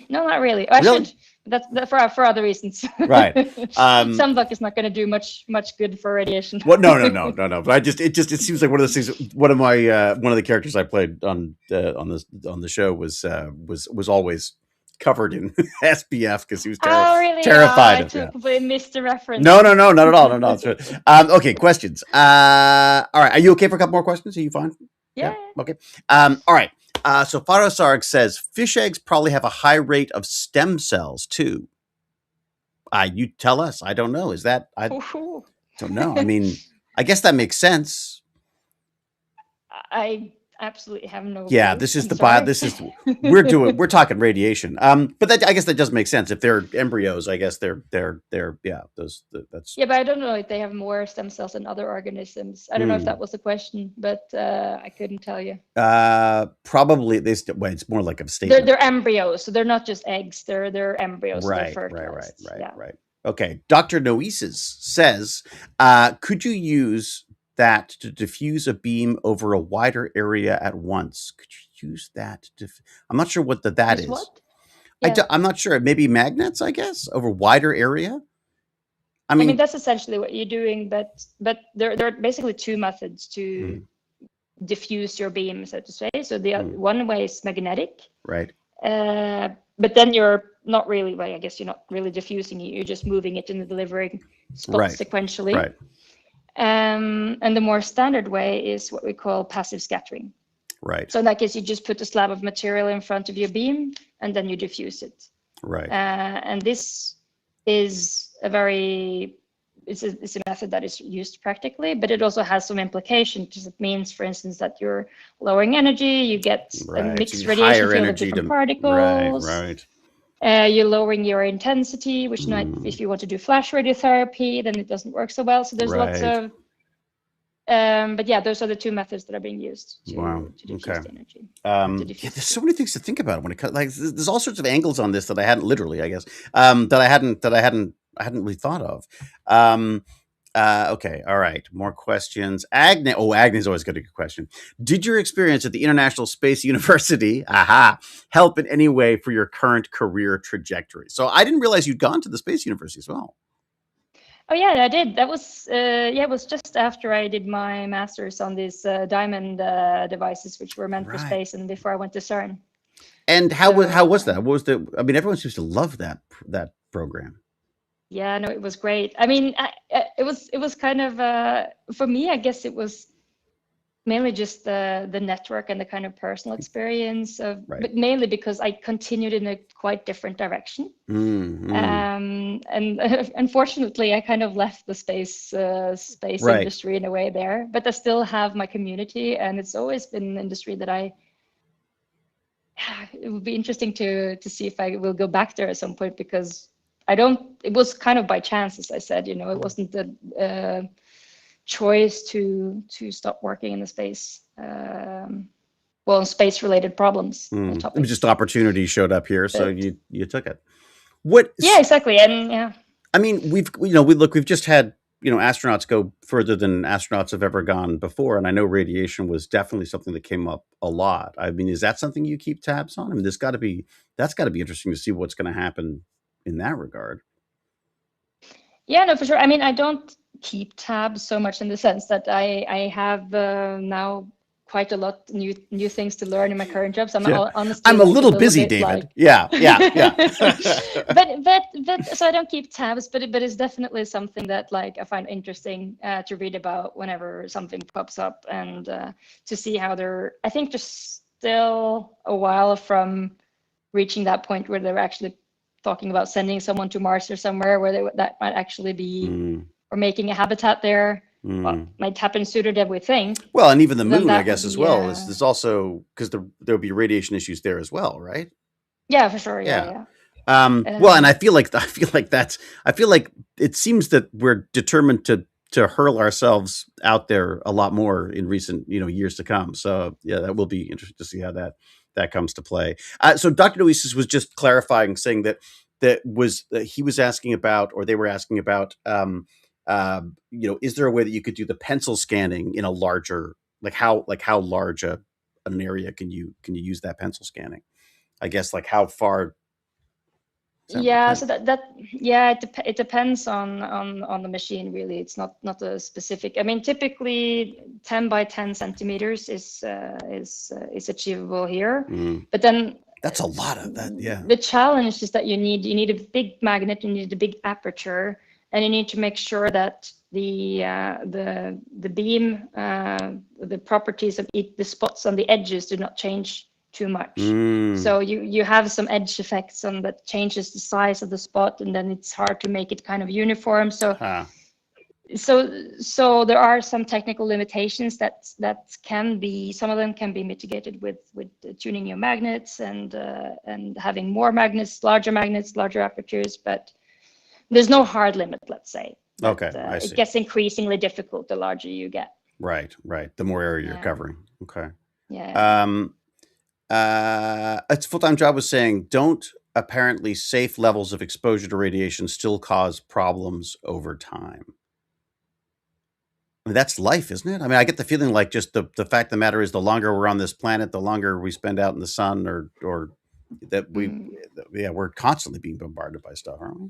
not really. I really? should. That's for other reasons. Right. Sunblock is not going to do much good for radiation. Well, no. But it seems like one of those things. One of the characters I played on the show was always covered in SPF because he was terrified of it. I completely missed the reference. No, not at all. No. Okay, questions. All right. Are you okay for a couple more questions? Are you fine? Yeah. Okay. All right. So Photosarg says fish eggs probably have a high rate of stem cells too. You tell us. I don't know. Is that I don't know. I mean, I guess that makes sense. I absolutely have no clue. This is we're talking radiation. But that, I guess that does make sense. If they're embryos, I guess they're that's but I don't know if they have more stem cells than other organisms. I don't know if that was the question, but I couldn't tell you. Probably it's more like a statement. They're embryos, so they're not just eggs. They're embryos. Right. Right. Okay. Dr. Noesis says, could you use that to diffuse a beam over a wider area at once? Could you use that? I'm not sure what that is. What? Yeah. I'm not sure. Maybe magnets, I guess, over wider area. I mean, that's essentially what you're doing, but there are basically two methods to diffuse your beam, so to say. So the one way is magnetic. Right. But then you're not really, I guess you're not really diffusing it. You're just moving it in the delivering spot sequentially. Right. And the more standard way is what we call passive scattering. Right. So in that case, you just put a slab of material in front of your beam, and then you diffuse it. Right. And this is a very it's a method that is used practically, but it also has some implications, because it means, for instance, that you're lowering energy, you get a mixed radiation field of different particles. Right. You're lowering your intensity, which might, if you want to do flash radiotherapy, then it doesn't work so well. So there's lots of, but yeah, those are the two methods that are being used to diffuse the energy. Yeah, there's so many things to think about when it comes. Like, there's all sorts of angles on this that I hadn't literally, I guess, that I hadn't really thought of. Okay, all right, more questions. Agnes always got a good question. Did your experience at the International Space University, help in any way for your current career trajectory? So I didn't realize you'd gone to the Space University as well. Oh yeah, I did. That was it was just after I did my master's on these diamond devices, which were meant for space, and before I went to CERN. And how was that? What was the? I mean, everyone seems to love that program. Yeah, no, it was great. I mean, it was kind of for me, I guess it was mainly just the network and the kind of personal experience of, but mainly because I continued in a quite different direction. And unfortunately, I kind of left the space industry in a way there, but I still have my community, and it's always been an industry that it would be interesting to see if I will go back there at some point, because it was kind of by chance, as I said, it wasn't the choice to stop working in the space, space related problems. It was just opportunity showed up here, so you took it. Yeah, exactly. And yeah, I mean, we've just had astronauts go further than astronauts have ever gone before, and I know radiation was definitely something that came up a lot. I mean, is that something you keep tabs on? I mean, that's got to be interesting to see what's going to happen in that regard. Yeah, no, for sure. I mean, I don't keep tabs so much in the sense that I have now quite a lot new things to learn in my current job. So honestly, I'm a little busy, David. Yeah. but so I don't keep tabs, but it's definitely something that I find interesting to read about whenever something pops up, and to see how I think there's still a while from reaching that point where they're actually talking about sending someone to Mars or somewhere where that might actually be, or making a habitat there. Well, might happen sooner than we think. Well, and even the moon, I guess, as well. There's also, because there'll be radiation issues there as well, right? Yeah, for sure. Yeah. Well, and I feel like it seems that we're determined to hurl ourselves out there a lot more in recent years to come. So yeah, that will be interesting to see how that comes to play. So Dr. Noesis was just clarifying, saying that he was asking about, or they were asking about, is there a way that you could do the pencil scanning in a larger, how large an area can you use that pencil scanning? I guess how far. Yeah, so it depends on the machine, really. It's not a specific. I mean, typically 10 by 10 centimeters is achievable here, but then that's a lot of that. Yeah. The challenge is that you need a big magnet, you need a big aperture, and you need to make sure that the beam, the properties of the spots on the edges do not change too much. So you have some edge effects on that changes the size of the spot, and then it's hard to make it kind of uniform. So there are some technical limitations that can be, some of them can be mitigated with tuning your magnets and having more magnets, larger apertures, but there's no hard limit, let's say. But, I see. It gets increasingly difficult the larger you get. Right. The more area you're covering. Okay. Yeah. Its full-time job was saying, don't apparently safe levels of exposure to radiation still cause problems over time? I mean, that's life, isn't it? I mean, I get the feeling like just the fact of the matter is, the longer we're on this planet, the longer we spend out in the sun, or that we're constantly being bombarded by stuff, aren't we?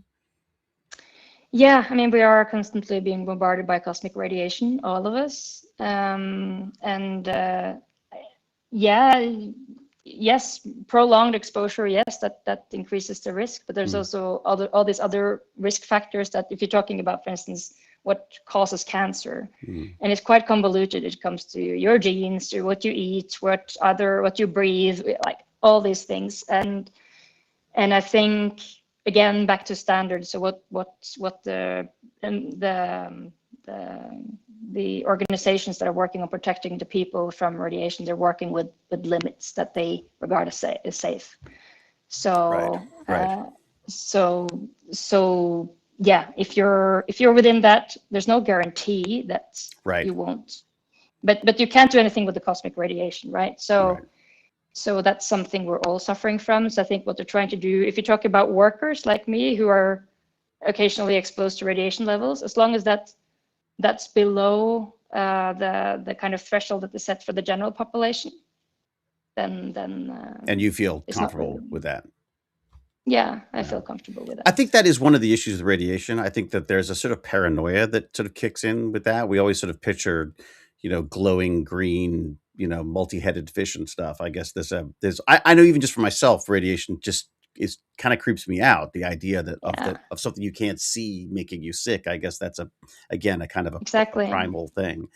Yeah, I mean, we are constantly being bombarded by cosmic radiation, all of us. Yes, prolonged exposure, yes, that increases the risk, but there's also all these other risk factors that, if you're talking about, for instance, what causes cancer, and it's quite convoluted. It comes to your genes, to what you eat, what you breathe, all these things, and I think again, back to standards. So what the organizations that are working on protecting the people from radiation, they're working with limits that they regard as safe. So Right. so yeah, if you're within that, there's no guarantee that Right. you won't. But you can't do anything with the cosmic radiation, right? So that's something we're all suffering from. So I think what they're trying to do, if you talk about workers like me who are occasionally exposed to radiation levels, as long as that's below the kind of threshold that is set for the general population, then And you feel it's not comfortable really. with that? Yeah, I Yeah. feel comfortable with I that. think that is one of the issues with radiation. I think that there's a sort of paranoia that sort of kicks in with that. We always sort of picture, glowing green, multi-headed fish and stuff. I guess I know even just for myself, radiation just is kind of creeps me out. The idea that Yeah, of something you can't see making you sick. I guess that's again a kind of a exactly. primal thing.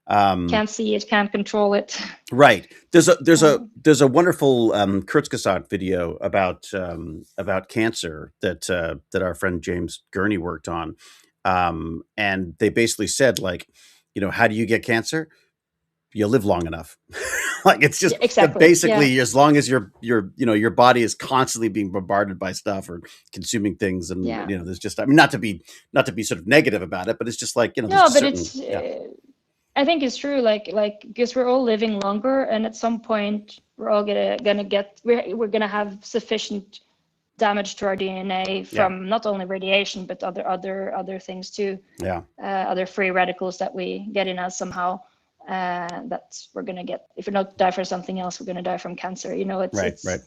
Can't see it, can't control it. Right. Uh, There's a wonderful Kurzgesagt video about cancer that our friend James Gurney worked on, and they basically said, like, how do you get cancer? You live long enough. Like, it's just yeah, exactly. Yeah, basically, as long as your body is constantly being bombarded by stuff or consuming things, and yeah. there's just, I mean, not to be sort of negative about it, but it's just like, there's No, a but certain, it's. yeah. I think it's true. Like because we're all living longer, and at some point we're all gonna get we're gonna have sufficient damage to our DNA Yeah. from not only radiation but other things too. Yeah. Other free radicals that we get in us somehow. That we're gonna get, if we don't die from something else, we're gonna die from cancer. Right. It's Right.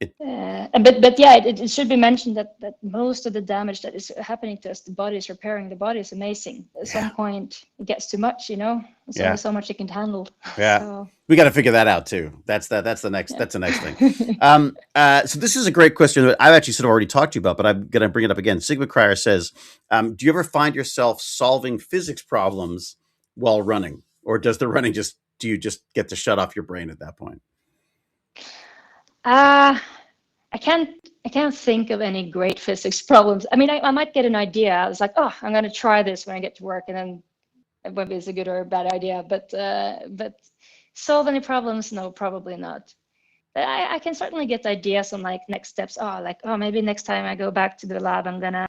It, but yeah, it should be mentioned that most of the damage that is happening to us, the body is repairing. The body is amazing. At yeah. some point, it gets too much. There's Yeah. only so much it can handle. Yeah. So We got to figure that out too. That's the next. yeah. That's the next thing. So this is a great question that I've actually sort of already talked to you about, but I'm going to bring it up again. Sigma Cryer says, "Do you ever find yourself solving physics problems while running, or do you just get to shut off your brain at that point?" uh, I can't think of any great physics problems. I mean, I might get an idea. I was like, oh, I'm going to try this when I get to work, and then whether it's a good or a bad idea. But solve any problems? No, probably not. But I can certainly get ideas on like next steps. Oh, maybe next time I go back to the lab, I'm gonna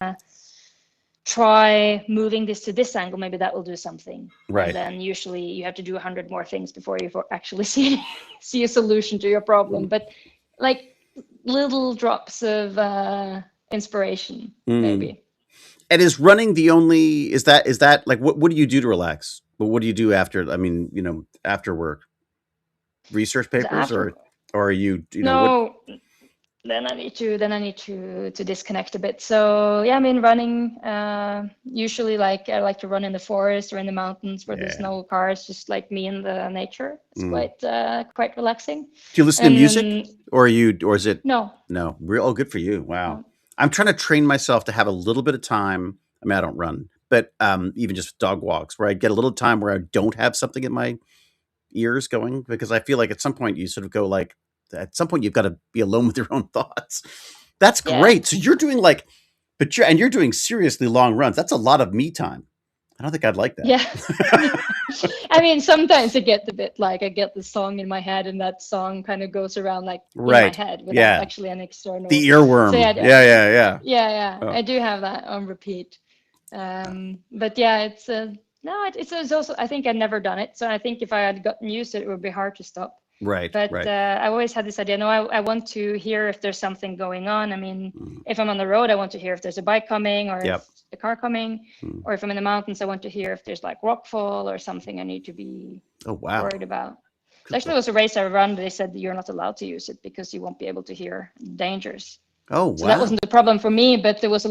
try moving this to this angle. Maybe that will do something. Right. And then usually you have to do 100 more things before you actually see a solution to your problem. But like little drops of inspiration, maybe. And is running the only? Is that like what do you do to relax? But what do you do after? I mean, after work, research papers, After or are you what? no, then I need to disconnect a bit. So yeah, I mean running. Usually, like I like to run in the forest or in the mountains where there's Yeah. no cars, just like me in the nature. It's Mm. quite relaxing. Do you listen to And music, then or is it no, no? Real, oh, good for you! Wow. no, I'm trying to train myself to have a little bit of time. I mean, I don't run, but even just dog walks, where I get a little time where I don't have something in my ears going, because I feel like at some point you sort of go like, at some point you've got to be alone with your own thoughts. That's yeah, great. So you're doing like, you're doing seriously long runs. That's a lot of me time. I don't think I'd like that. yeah. I mean, sometimes I get a bit like I get the song in my head, and that song kind of goes around like in my Right. head without Yeah. actually an external. The So earworm. yeah, Yeah. yeah, Oh, I do have that on repeat. But yeah, it's no, it's also, I think I'd never done it, so I think if I had gotten used to it, it would be hard to stop. right. But Right. I always had this idea. No, I want to hear if there's something going on. I mean, Mm. if I'm on the road, I want to hear if there's a bike coming or Yep. if a car coming, Mm. or if I'm in the mountains, I want to hear if there's like rockfall or something I need to be Oh, wow. worried about. Good Actually, lord. it was a race I run. They said you're not allowed to use it because you won't be able to hear dangers. Oh, So that wow. wasn't the problem for me, but there was a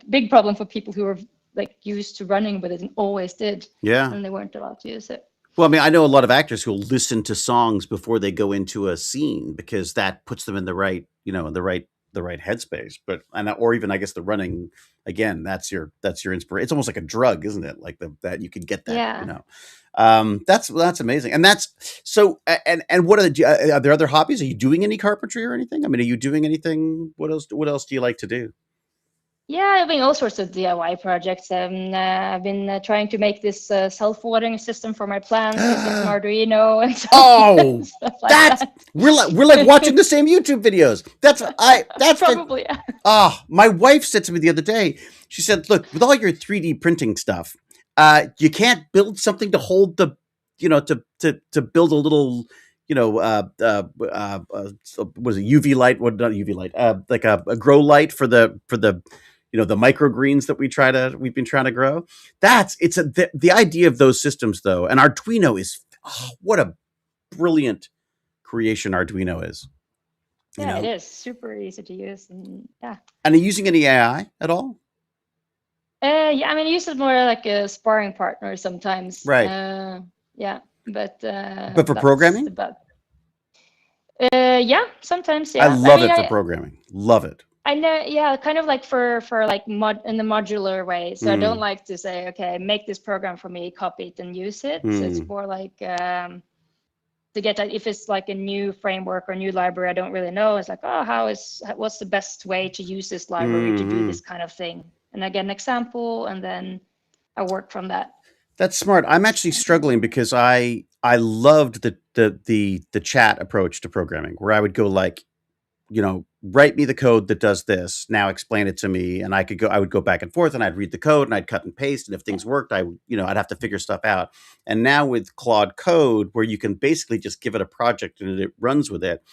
big problem for people who were like used to running with it and always did, Yeah. and they weren't allowed to use it. Well, I mean, I know a lot of actors who will listen to songs before they go into a scene because that puts them in the right the right headspace. But or even I guess the running again, that's your inspiration. It's almost like a drug, isn't it? Like that you could get that, you Yeah. know. That's amazing. And that's so. And what are there other hobbies? Are you doing any carpentry or anything? I mean, are you doing anything? What else? What else do you like to do? Yeah, I've been all sorts of DIY projects. I've been trying to make this self-watering system for my plants using an Arduino and Oh, stuff like that's that. we're like watching the same YouTube videos. That's Probably, yeah. my wife said to me the other day. She said, "Look, with all your 3D printing stuff, you can't build something to hold the, to build a little, was it UV light? What not UV light? Like a grow light for the the microgreens that we've been trying to grow. The idea of those systems though, and Arduino is what a brilliant creation Arduino is. You Yeah, it know, is super easy to use, and yeah. and are you using any AI at all? Yeah, I mean, I use it more like a sparring partner sometimes. Right. Yeah, but But for that's programming, about. Yeah, sometimes, I yeah. I love mean, it for programming. Love it. I know, yeah, kind of like for like mod in the modular way. So I don't Mm, like to say, okay, make this program for me, copy it and use it. So it's mm, more like to get that if it's like a new framework or new library, I don't really know. It's like, oh, what's the best way to use this library to do mm. this kind of thing? And I get an example, and then I work from that. That's smart. I'm actually struggling because I loved the chat approach to programming, where I would go like, write me the code that does this. Now explain it to me. And I would go back and forth and I'd read the code and I'd cut and paste. And if Yeah. things worked, I'd have to figure stuff out. And now with Claude Code, where you can basically just give it a project and it runs with it,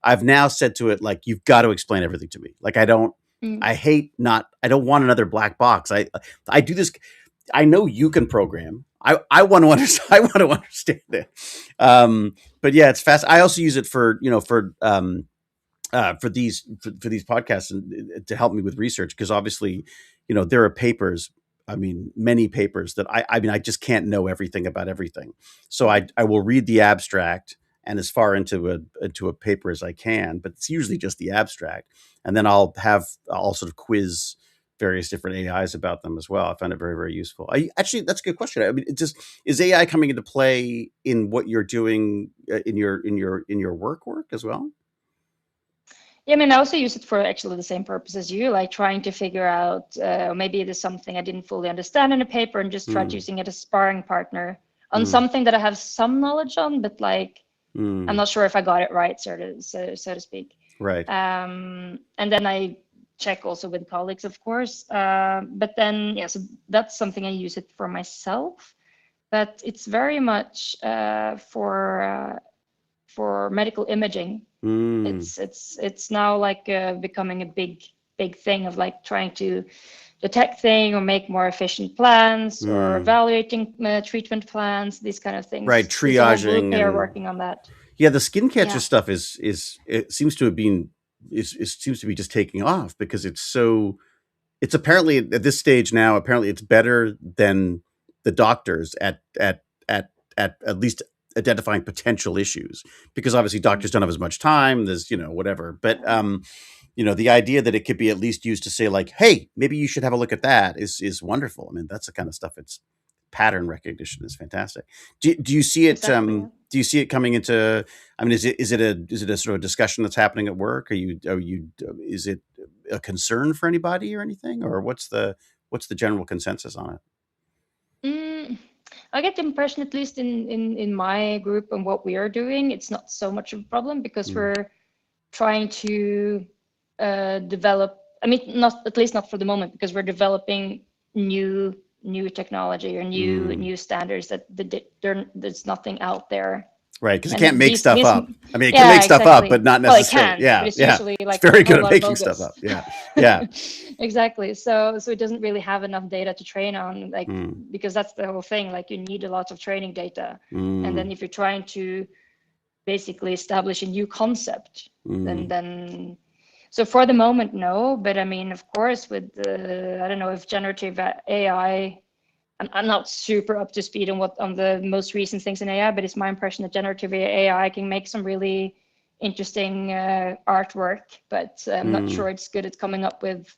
I've now said to it, like, you've got to explain everything to me. Like, Mm. I don't want another black box. I do this. I know you can program. I want to understand. I want to understand it. But yeah, it's fast. I also use it for these podcasts and to help me with research, because obviously, there are papers. I mean, many papers that I just can't know everything about everything. So I will read the abstract and as far into a paper as I can, but it's usually just the abstract, and then I'll sort of quiz various different AIs about them as well. I find it very, very useful. Actually, that's a good question. I mean, is AI coming into play in what you're doing in your work as well? Yeah, I mean, I also use it for actually the same purpose as you, like trying to figure out, maybe it is something I didn't fully understand in a paper and just tried Hmm. using it as a sparring partner on Mm, something that I have some knowledge on, but like I'm mm, not sure if I got it right, so to speak. right. And then I check also with colleagues, of course. But then, yeah, so that's something I use it for myself, but it's very much for medical imaging. Mm, It's now like becoming a big thing of like trying to detect thing or make more efficient plans or mm. evaluating treatment plans, these kind of Right, things. There's a whole group triaging here and working on that. yeah, the skin cancer Yeah. stuff is it seems to have been it seems to be just taking off because it's apparently at this stage now, apparently it's better than the doctors at least identifying potential issues, because obviously Mm. doctors don't have as much time. There's whatever, but Yeah. the idea that it could be at least used to say like, hey, maybe you should have a look at that is wonderful. I mean, that's the kind of stuff. It's pattern recognition is fantastic. Do you see it? Exactly. Yeah. Do you see it coming into? I mean, is it a sort of discussion that's happening at work? Is it a concern for anybody or anything, or what's the general consensus on it? Mm, I get the impression, at least in my group and what we are doing, it's not so much of a problem because Mm, we're trying to develop. I mean, not at least not for the moment, because we're developing new technology or mm. new standards there's nothing out there. Right, because it can't And make stuff these up. I mean, it can yeah, make stuff up, exactly. but not Well, it necessarily. can, but Yeah, it's yeah. usually It's like very a good whole at lot of making stuff bogus. up. Yeah, yeah. Exactly. So it doesn't really have enough data to train on, like, Mm, because that's the whole thing. Like, you need a lot of training data, and then mm, if you're trying to basically establish a new concept, then mm. then so for the moment, no. But I mean, of course, with the, I don't know if generative AI. I'm not super up to speed on the most recent things in AI, but it's my impression that generative AI can make some really interesting artwork, but I'm not sure it's good at coming up with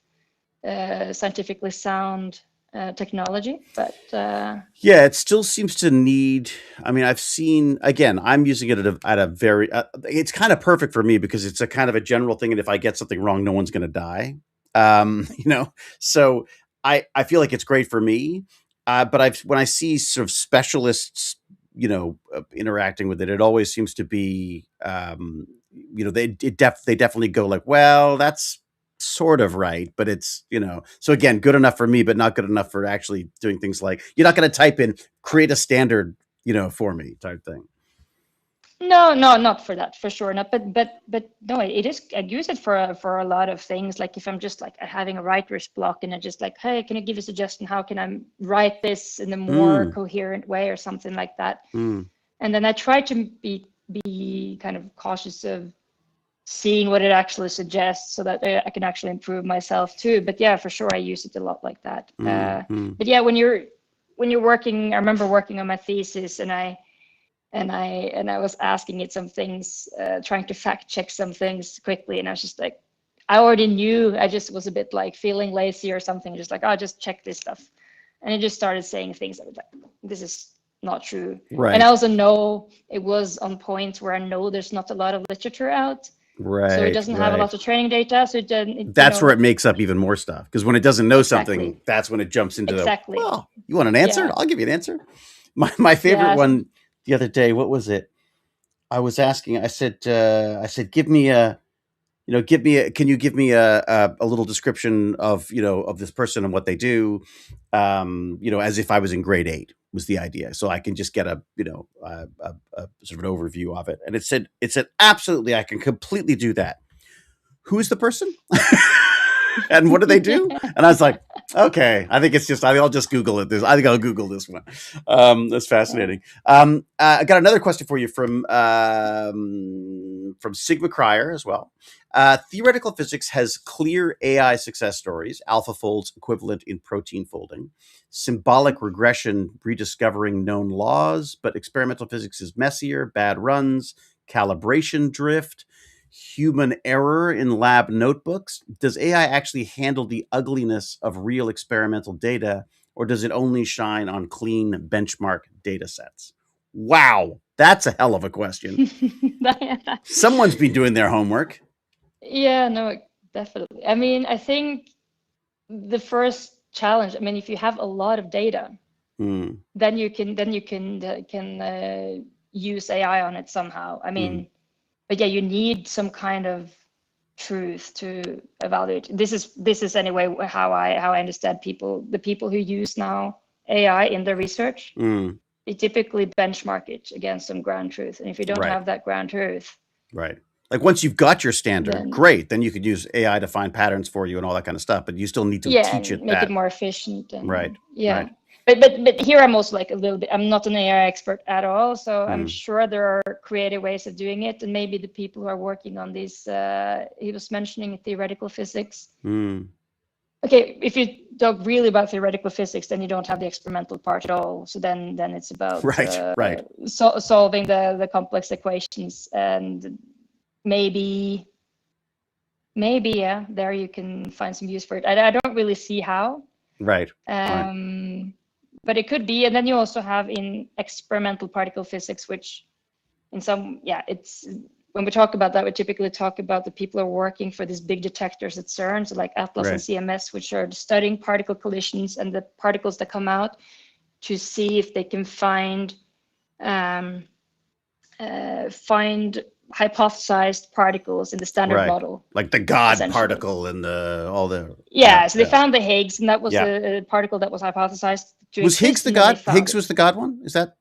scientifically sound technology. But yeah, it still seems to need. I mean, I've seen, again, I'm using it at a very. It's kind of perfect for me because it's a kind of a general thing, and if I get something wrong, no one's going to die. You know, so I feel like it's great for me. But when I see sort of specialists, you know, interacting with it, it always seems to be, you know, they definitely go like, well, that's sort of right, but it's, you know, so again, good enough for me, but not good enough for actually doing things like, you're not going to type in create a standard, you know, for me type thing. no, not for that, for sure not. But no, it is. I use it for a lot of things. Like if I'm just like having a writer's block, and I just like, hey, can you give a suggestion? How can I write this in a more coherent way, or something like that? And then I try to be kind of cautious of seeing what it actually suggests, so that I can actually improve myself too. But yeah, for sure, I use it a lot like that. But yeah, when you're working, I remember working on my thesis, and I was asking it some things, trying to fact check some things quickly, and I was just like, I already knew. I just was a bit like feeling lazy or something, just like, I'll just check this stuff, and it just started saying things that were like, this is not true. Right. And I also know it was on points where I know there's not a lot of literature out. Right. So it doesn't have a lot of training data. So that's where it makes up even more stuff, because when it doesn't know something, that's when it jumps into exactly. Well, you want an answer? Yeah. I'll give you an answer. My favorite one the other day, what was it? I was asking, I said, give me a, you know, can you give me a little description of, you know, of this person and what they do? You know, as if I was in grade 8 was the idea. So I can just get a, you know, a sort of an overview of it. And it said, absolutely, I can completely do that. Who's the person? And what do they do? And I was like, okay, I think it's just, I'll just Google it. I think I'll Google this one. That's fascinating. I got another question for you from Sigma Cryer as well. Theoretical physics has clear AI success stories, AlphaFold's equivalent in protein folding, symbolic regression rediscovering known laws, but experimental physics is messier, bad runs, calibration drift, human error in lab notebooks. Does AI actually handle the ugliness of real experimental data, or does it only shine on clean benchmark data sets? Wow, that's a hell of a question. Someone's been doing their homework. Yeah, no, definitely. I mean, I think the first challenge, I mean, if you have a lot of data, then you can use AI on it somehow. I mean, but yeah, you need some kind of truth to evaluate. This is anyway how I understand the people who use now AI in their research. They typically benchmark it against some ground truth, and if you don't have that ground truth, right, like once you've got your standard, great, then you could use AI to find patterns for you and all that kind of stuff. But you still need to teach it, make it more efficient. And, right. But here I'm also like a little bit, I'm not an AI expert at all, so I'm sure there are creative ways of doing it, and maybe the people who are working on these, he was mentioning theoretical physics. Okay, if you talk really about theoretical physics, then you don't have the experimental part at all. So then it's about solving the complex equations, and maybe there you can find some use for it. I don't really see how. Right. But it could be. And then you also have in experimental particle physics, which in some, it's, when we talk about that, we typically talk about the people who are working for these big detectors at CERN, so like Atlas and CMS, which are studying particle collisions and the particles that come out to see if they can find hypothesized particles in the standard model, like the God particle and all the so they found the Higgs, and that was a particle that was hypothesized to was Higgs the God? Higgs was the God one? Is that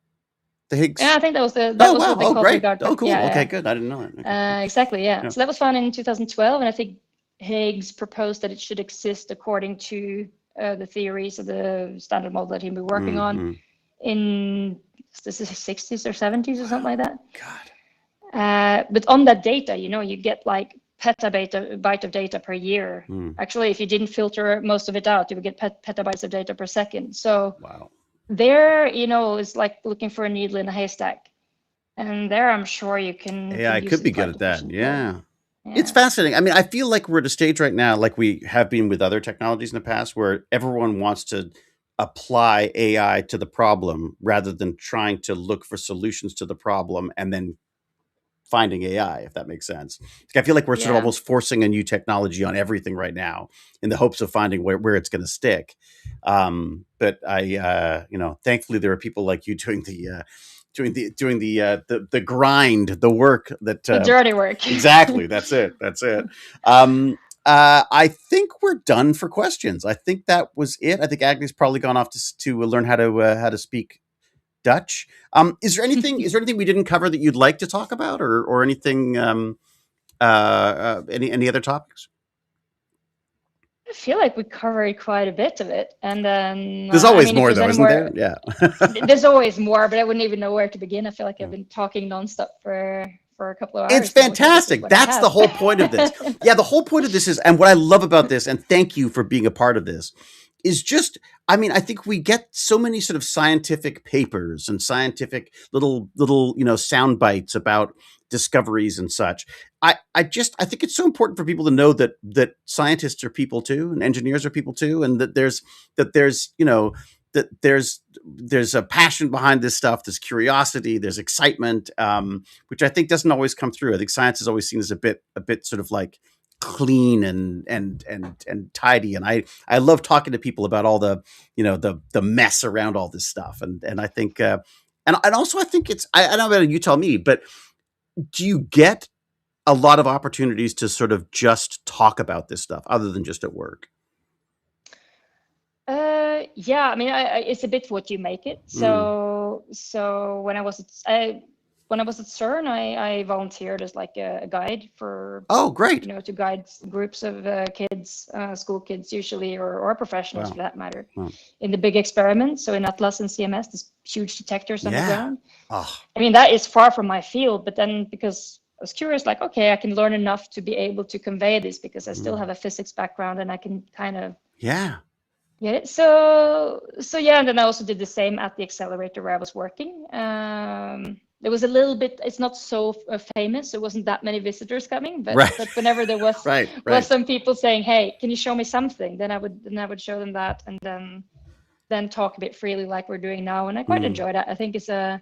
the Higgs? Yeah, I think that was what they called the God. Oh, cool. Okay, good. I didn't know that. Okay. Exactly. Yeah. So that was found in 2012, and I think Higgs proposed that it should exist according to the theories of the standard model that he'd been working on in the 60s or 70s or something like that. God. But on that data, you get like petabyte of data per year. Actually, if you didn't filter most of it out, you would get petabytes of data per second. So wow. There, it's like looking for a needle in a haystack. And there, I'm sure you can AI use could it be good quite at that. efficiently. Yeah. It's Yeah. fascinating. I mean, I feel like we're at a stage right now, like we have been with other technologies in the past, where everyone wants to apply AI to the problem rather than trying to look for solutions to the problem and then finding AI, if that makes sense. Like, I feel like we're sort of Yeah. almost forcing a new technology on everything right now in the hopes of finding where it's going to stick. But thankfully there are people like you doing the grind, the work that The dirty work. exactly. That's it. That's it. I think we're done for questions. I think that was it. I think Agnes probably gone off to learn how to speak Dutch. Is there anything we didn't cover that you'd like to talk about, or anything? Any other topics? I feel like we covered quite a bit of it. And then, There's I always mean, if more, there's though, any isn't more, there? Yeah. there's always more, but I wouldn't even know where to begin. I feel like I've been talking nonstop for a couple of It's hours now, which I guess is fantastic. what I That's the have. whole point of this. Yeah, the whole point of this is, and what I love about this, and thank you for being a part of this, is just, I mean, I think we get so many sort of scientific papers and scientific little sound bites about discoveries and such. I think it's so important for people to know that scientists are people too, and engineers are people too, and that there's a passion behind this stuff. There's curiosity. There's excitement, which I think doesn't always come through. I think science is always seen as a bit sort of like clean and tidy. And I love talking to people about all the mess around all this stuff. And I think and also I think I don't know, you tell me, but do you get a lot of opportunities to sort of just talk about this stuff other than just at work? Yeah, I mean, it's a bit what you make it. Mm. So when I was at CERN, I volunteered as like a guide for, Oh, great. to guide groups of kids, school kids usually, or professionals for Wow. that matter, Wow. in the big experiments. So in Atlas and CMS, these huge detectors Yeah. underground. Oh, I mean, that is far from my field, but then because I was curious, like, okay, I can learn enough to be able to convey this because I still mm. have a physics background and I can kind of Yeah. get it. So yeah, and then I also did the same at the accelerator where I was working. There was a little bit. It's not so famous. There wasn't that many visitors coming, but Right. whenever there was Right. was Right. some people saying, "Hey, can you show me something?" Then I would show them that, and then talk a bit freely like we're doing now. And I quite Mm. enjoy that. I think it's a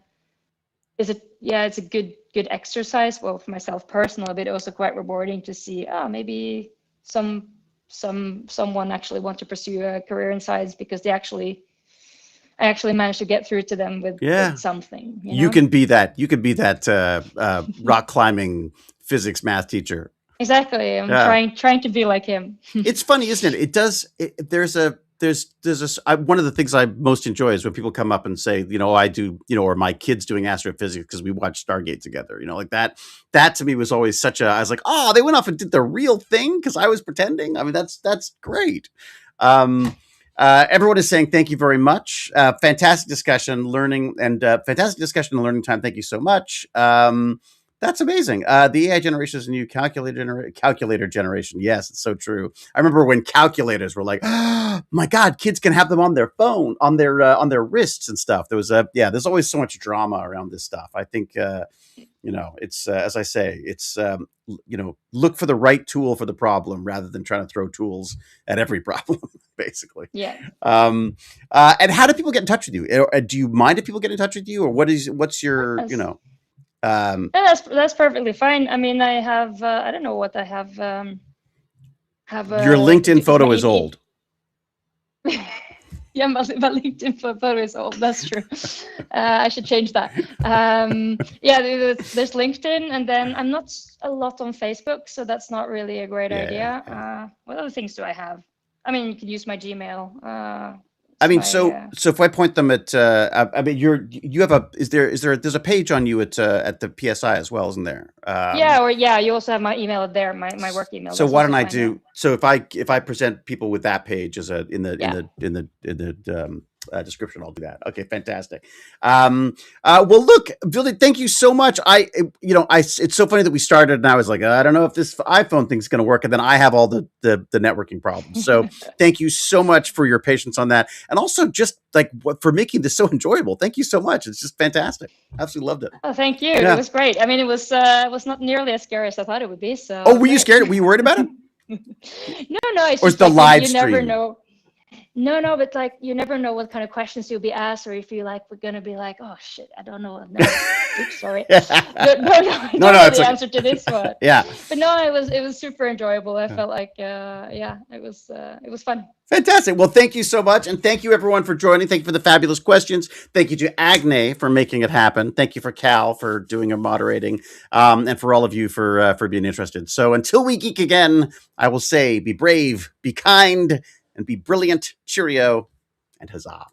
good exercise. Well, for myself personally, but also quite rewarding to see. Maybe someone actually want to pursue a career in science because I actually managed to get through to them with Yeah. something, You can be that. You could be that rock climbing physics math teacher. Exactly. I'm Yeah. trying to be like him. It's funny, isn't it? It does. One of the things I most enjoy is when people come up and say, I do, or my kids doing astrophysics because we watched Stargate together. Like that. That to me was always I was like, oh, they went off and did the real thing because I was pretending. I mean, that's great. Um, Everyone is saying thank you very much. Fantastic discussion, fantastic discussion and learning time. Thank you so much. That's amazing. The AI generation is a new calculator generation. Yes, it's so true. I remember when calculators were like, oh, my God, kids can have them on their phone, on their wrists and stuff. There's always so much drama around this stuff. I think it's as I say, it's look for the right tool for the problem rather than trying to throw tools at every problem, basically. Yeah. And how do people get in touch with you? Do you mind if people get in touch with you, or what's your That's, um, that's perfectly fine. I mean, I have I don't know what I have your LinkedIn is my photo is old. Yeah, my LinkedIn photo is old. That's true. I should change that. Yeah, there's LinkedIn, and then I'm not a lot on Facebook, so that's not really a great Yeah. idea. What other things do I have? I mean, you can use my Gmail. I It's mean, my so if I point them at, I mean, you have there's a page on you at the PSI as well, isn't there? Yeah, or yeah, you also have my email there, my work email. So That's why also don't I fine. Yeah. do? So if I present people with that page as in the Yeah. description, I'll do that. Okay, fantastic. Well, look, Vilde, thank you so much. It's so funny that we started and I was like, I don't know if this iPhone thing's going to work, and then I have all the networking problems. So thank you so much for your patience on that, and also just like for making this so enjoyable. Thank you so much. It's just fantastic. Absolutely loved it. Oh, thank you. Yeah. It was great. I mean, it was not nearly as scary as I thought it would be. So. Oh, were you scared? Were you worried about it? No. It's or just the like live you stream? Never know. No, but like you never know what kind of questions you'll be asked, or if you like we're gonna be like, oh shit, I don't know. No, oops, sorry. No, I don't know the answer to this one. Yeah. But no, it was super enjoyable. I felt like it was fun. Fantastic. Well, thank you so much. And thank you everyone for joining. Thank you for the fabulous questions. Thank you to Agne for making it happen. Thank you for Cal for doing a moderating, and for all of you for being interested. So until we geek again, I will say be brave, be kind, and be brilliant. Cheerio and huzzah.